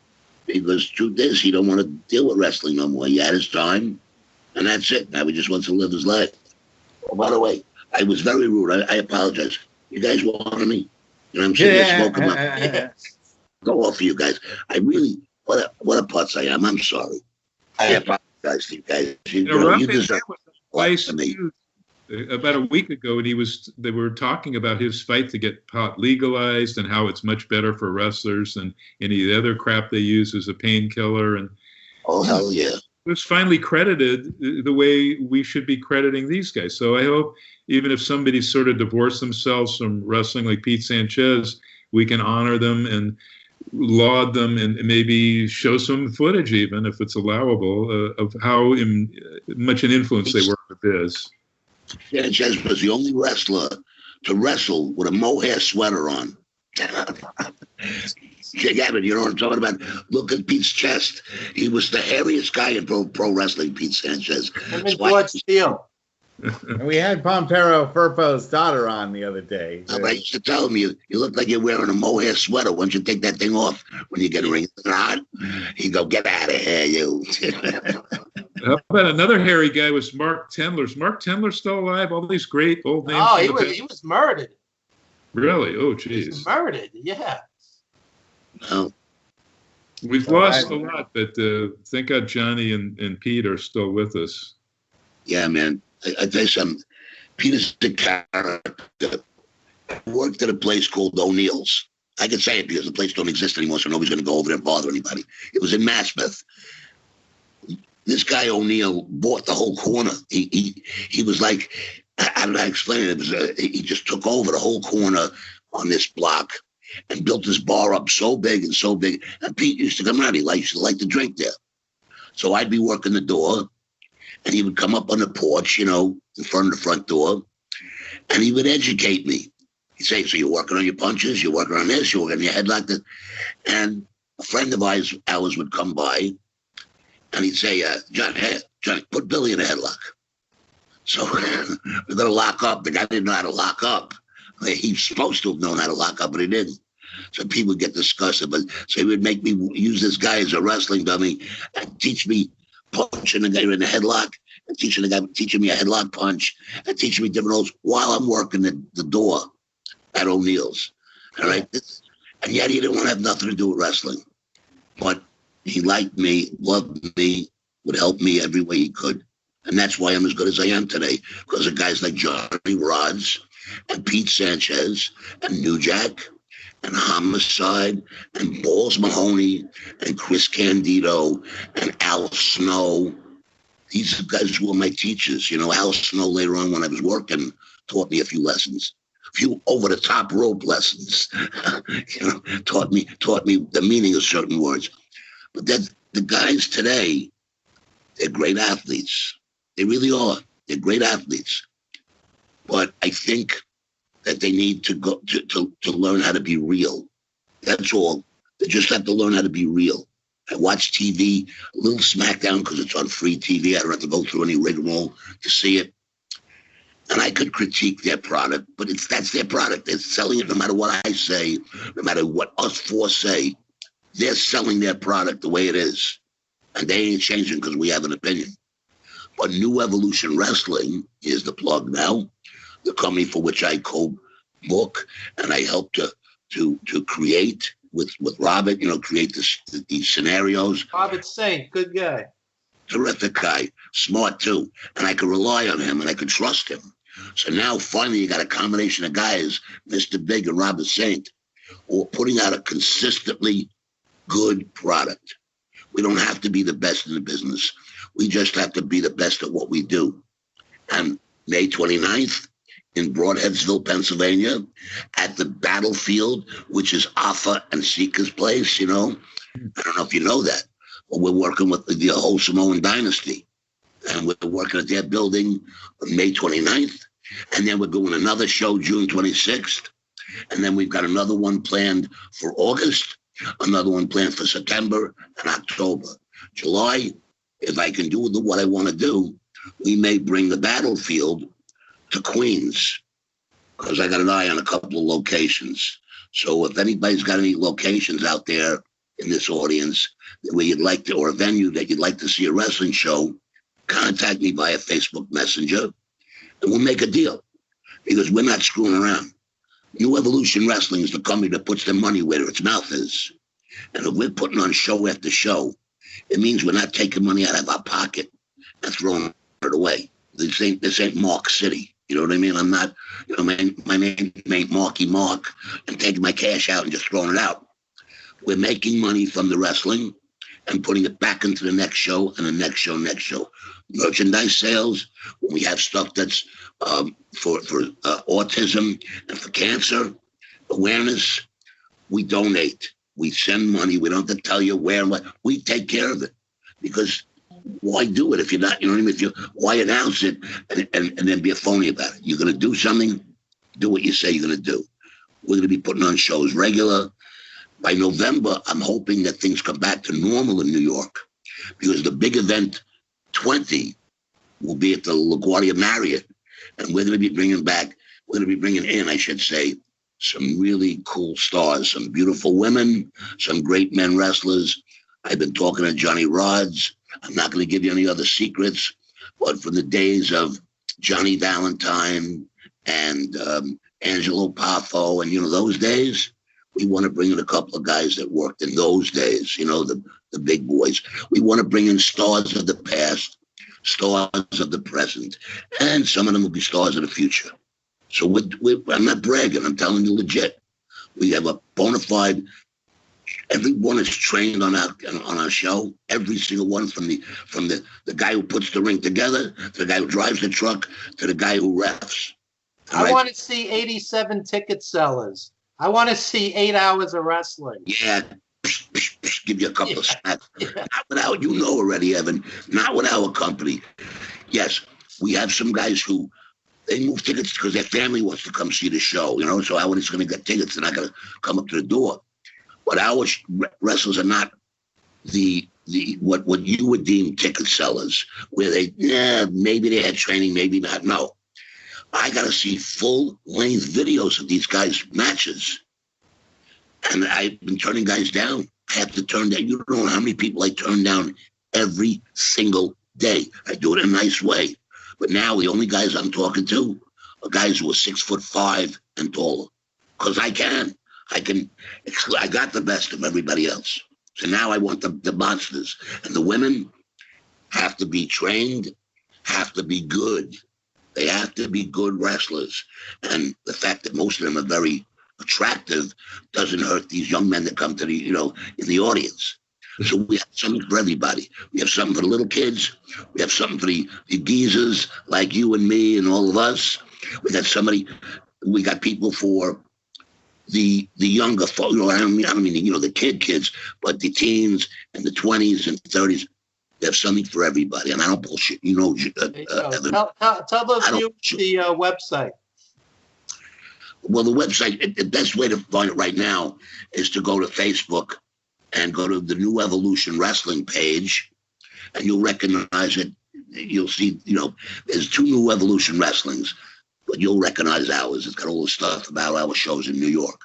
because truth is, he don't want to deal with wrestling no more. He had his time, and that's it. Now he just wants to live his life. Oh, by the way, I was very rude. I apologize. You guys wanted me. I'm sitting there smoking my... Go off for you guys. I really... What a putz I am. I'm sorry. I apologize to you guys. You deserve twice to me. about a week ago, and they were talking about his fight to get pot legalized and how it's much better for wrestlers than any of the other crap they use as a painkiller. And Oh, hell yeah. it was finally credited the way we should be crediting these guys. So I hope even if somebody sort of divorced themselves from wrestling like Pete Sanchez, we can honor them and laud them and maybe show some footage, even if it's allowable, of how much an influence they were with this. Sanchez was the only wrestler to wrestle with a mohair sweater on. Gavin, you know what I'm talking about? Look at Pete's chest. He was the hairiest guy in pro wrestling, Pete Sanchez. Him and George Steele. And we had Pompero Firpo's daughter on the other day. I used to tell him, you look like you're wearing a mohair sweater. Why don't you take that thing off when you get a ring on? He'd go, get out of here, you. How about another hairy guy was Mark Tendler? Is Mark Tendler still alive? All these great old names. Oh, he was murdered. Really? Oh, He geez. was murdered, yeah. No. We've lost a lot, but thank God Johnny and Pete are still with us. Yeah, man. I tell you something. Peter's the character. I worked at a place called O'Neill's. I can say it because the place don't exist anymore, so nobody's going to go over there and bother anybody. It was in Maspeth. This guy O'Neill bought the whole corner. He was like, I don't know how to explain it. He just took over the whole corner on this block and built this bar up so big and so big. And Pete used to come around. He used to like to drink there. So I'd be working the door, and he would come up on the porch, you know, in front of the front door, and he would educate me. He'd say, so you're working on your punches, you're working on this, you're working on your head like this. And a friend of ours would come by, and he'd say, Johnny, put Billy in a headlock. So we're going to lock up. The guy didn't know how to lock up. He's supposed to have known how to lock up, but he didn't. So people would get disgusted. But so he would make me use this guy as a wrestling dummy and teach me punching the guy in the headlock and teaching me a headlock punch and teaching me different holds while I'm working the door at O'Neill's. All right. And yet he didn't want to have nothing to do with wrestling. But he liked me, loved me, would help me every way he could. And that's why I'm as good as I am today, because of guys like Johnny Rodz and Pete Sanchez and New Jack and Homicide and Balls Mahoney and Chris Candido and Al Snow. These guys were my teachers. You know, Al Snow later on when I was working taught me a few lessons, a few over-the-top rope lessons. You know, taught me the meaning of certain words. But then the guys today, they're great athletes. They really are. They're great athletes. But I think that they need to go to learn how to be real. That's all. They just have to learn how to be real. I watch TV, a little SmackDown because it's on free TV. I don't have to go through any rigmarole to see it. And I could critique their product, but that's their product. They're selling it no matter what I say, no matter what us four say. They're selling their product the way it is. And they ain't changing because we have an opinion. But New Evolution Wrestling is the plug now, the company for which I co-book and I help to create with Robert, you know, create these scenarios. Robert Saint, good guy. Terrific guy, smart too. And I could rely on him and I could trust him. So now finally you got a combination of guys, Mr. Big and Robert Saint, who are putting out a consistently good product. We don't have to be the best in the business. We just have to be the best at what we do. And May 29th in Broadheadsville, Pennsylvania, at the Battlefield, which is Alpha and Seeker's place, you know. I don't know if you know that. But we're working with the whole Samoan dynasty. And we're working at their building on May 29th. And then we're doing another show June 26th. And then we've got another one planned for August, another one planned for September and October. July, if I can do what I want to do, we may bring the Battlefield to Queens because I got an eye on a couple of locations. So if anybody's got any locations out there in this audience where you'd like to, or a venue that you'd like to see a wrestling show, contact me via Facebook Messenger and we'll make a deal because we're not screwing around. New Evolution Wrestling is the company that puts their money where its mouth is. And if we're putting on show after show, it means we're not taking money out of our pocket and throwing it away. This ain't Mark City. You know what I mean? I'm not, my name ain't Marky Mark and taking my cash out and just throwing it out. We're making money from the wrestling and putting it back into the next show and the next show, next show. Merchandise sales, when we have stuff that's for autism and for cancer awareness, we donate. We send money. We don't have to tell you where and what. We take care of it. Because why do it if you're not, you know what I mean? Why announce it and then be a phony about it? You're going to do something, do what you say you're going to do. We're going to be putting on shows regular. By November, I'm hoping that things come back to normal in New York, because the big event 20 will be at the LaGuardia Marriott. And we're going to be bringing in, I should say, some really cool stars, some beautiful women, some great men wrestlers. I've been talking to Johnny Rodz. I'm not going to give you any other secrets, but from the days of Johnny Valentine and Angelo Poffo and, those days, we want to bring in a couple of guys that worked in those days, the big boys. We want to bring in stars of the past, stars of the present, and some of them will be stars of the future. So I'm not bragging. I'm telling you legit. We have a bona fide. Everyone is trained on our show. Every single one, from the guy who puts the ring together, to the guy who drives the truck, to the guy who refs. I want to see 87 ticket sellers. I want to see 8 hours of wrestling. Yeah, give you a couple of snacks. Yeah. Not without, already, Evan. Not with our company. Yes, we have some guys who they move tickets because their family wants to come see the show. So I was going to get tickets. They're not going to come up to the door. But our wrestlers are not the what you would deem ticket sellers, where maybe they had training, maybe not. No. I got to see full-length videos of these guys' matches. And I've been turning guys down. I have to turn down. You don't know how many people I turn down every single day. I do it in a nice way. But now the only guys I'm talking to are guys who are 6'5" and taller. Because I got the best of everybody else. So now I want the monsters. And the women have to be trained, have to be good. They have to be good wrestlers. And the fact that most of them are very attractive doesn't hurt these young men that come to the, in the audience. So we have something for everybody. We have something for the little kids. We have something for the geezers like you and me and all of us. We got people for the younger folk. I don't mean the kids, but the teens and the 20s and 30s. They have something for everybody, and I don't bullshit. Evan, tell those viewers the website. Well, the website, the best way to find it right now is to go to Facebook and go to the New Evolution Wrestling page, and you'll recognize it. You'll see, there's 2 New Evolution Wrestlings, but you'll recognize ours. It's got all the stuff about our shows in New York.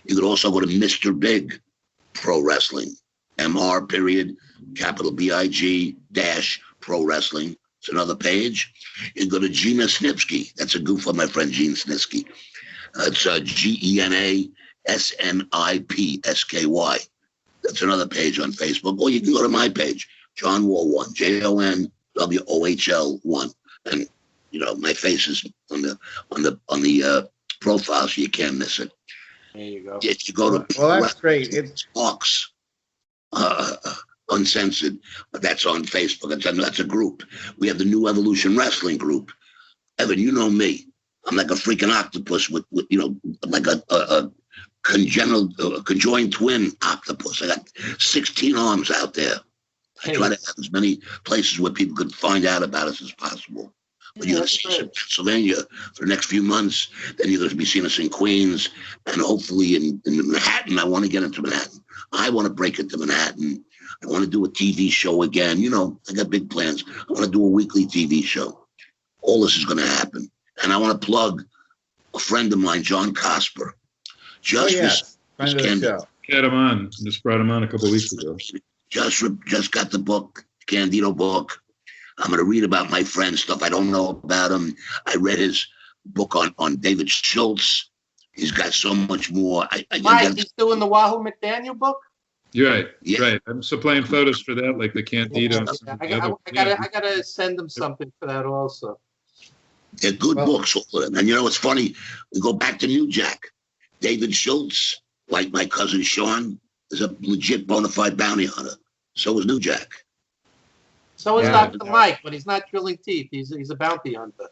You could also go to Mr. Big Pro Wrestling, MR BIG Pro Wrestling. It's another page. You go to Gina Snipsky. That's a goof on my friend Gene Snipsky. It's GENASNIPSKY. That's another page on Facebook. Or you can go to my page, John Wall 1, JONWOHL 1, and my face is on the profile, so you can't miss it. There you go. If you go to that's great. It's Talks. Uncensored, that's on Facebook. That's a group. We have the New Evolution Wrestling group. Evan, you know me. I'm like a freaking octopus with like a conjoined twin octopus. I got 16 arms out there. I try to have as many places where people could find out about us as possible. But you're going to see us in Pennsylvania for the next few months. Then you're going to be seeing us in Queens and hopefully in Manhattan. I want to get into Manhattan. I want to break into Manhattan. I want to do a TV show again. I got big plans. I want to do a weekly TV show. All this is going to happen. And I want to plug a friend of mine, John Cosper. Friend of the show. Had him on. Just brought him on a couple of weeks ago. Just got the book, Candido book. I'm going to read about my friend stuff I don't know about him. I read his book on David Schultz. He's got so much more. He's doing the Wahoo McDaniel book? You're right. Yeah. Right. I'm supplying photos for that, like the Candido. I gotta send him something for that also. They're good books, all of them. And you know what's funny? We go back to New Jack. David Schultz, like my cousin Sean, is a legit bona fide bounty hunter. So is New Jack. So is Dr. Mike, but he's not drilling teeth. He's a bounty hunter.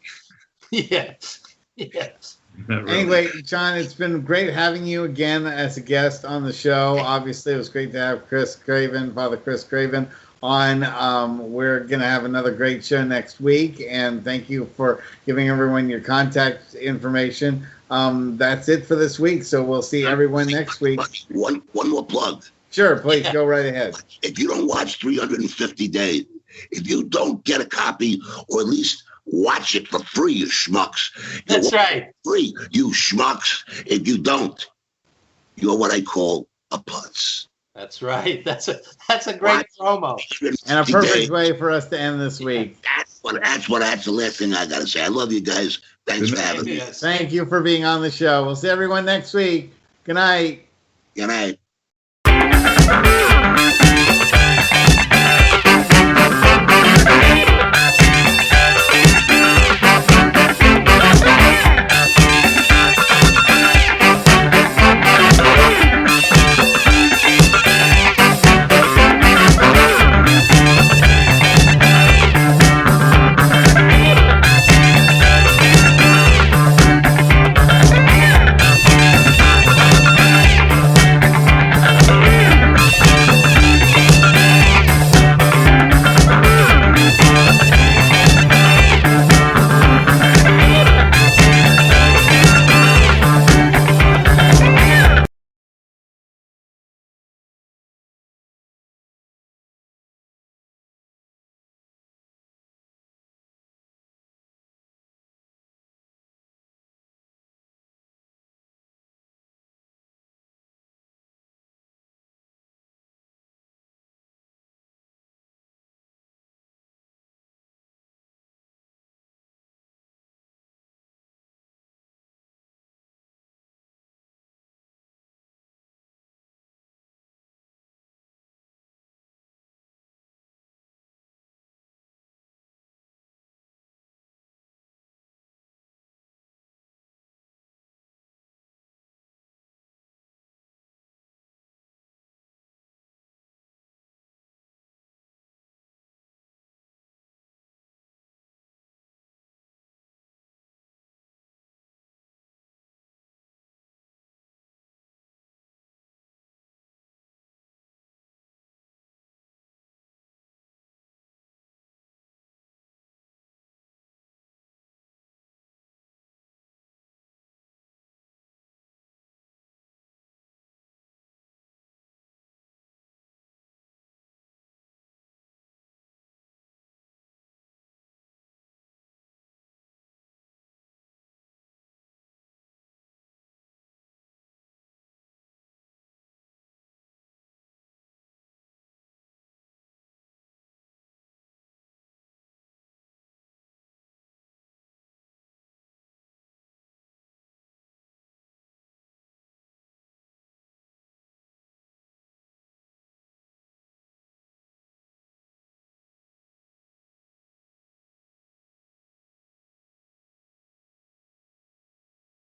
Yes. Yes. Really. Anyway, John, it's been great having you again as a guest on the show. Obviously, it was great to have Chris Krayven, Father Chris Krayven, on. We're going to have another great show next week, and thank you for giving everyone your contact information. That's it for this week, so we'll see everyone next week. One more plug. Sure, please go right ahead. If you don't watch 350 Days, if you don't get a copy, or at least watch it for free, you schmucks. That's right. Free, you schmucks. If you don't, you're what I call a putz. That's right. That's a great promo. And a perfect way for us to end this week. That's the last thing I gotta say. I love you guys. Thanks for having me. Thank you for being on the show. We'll see everyone next week. Good night. Good night.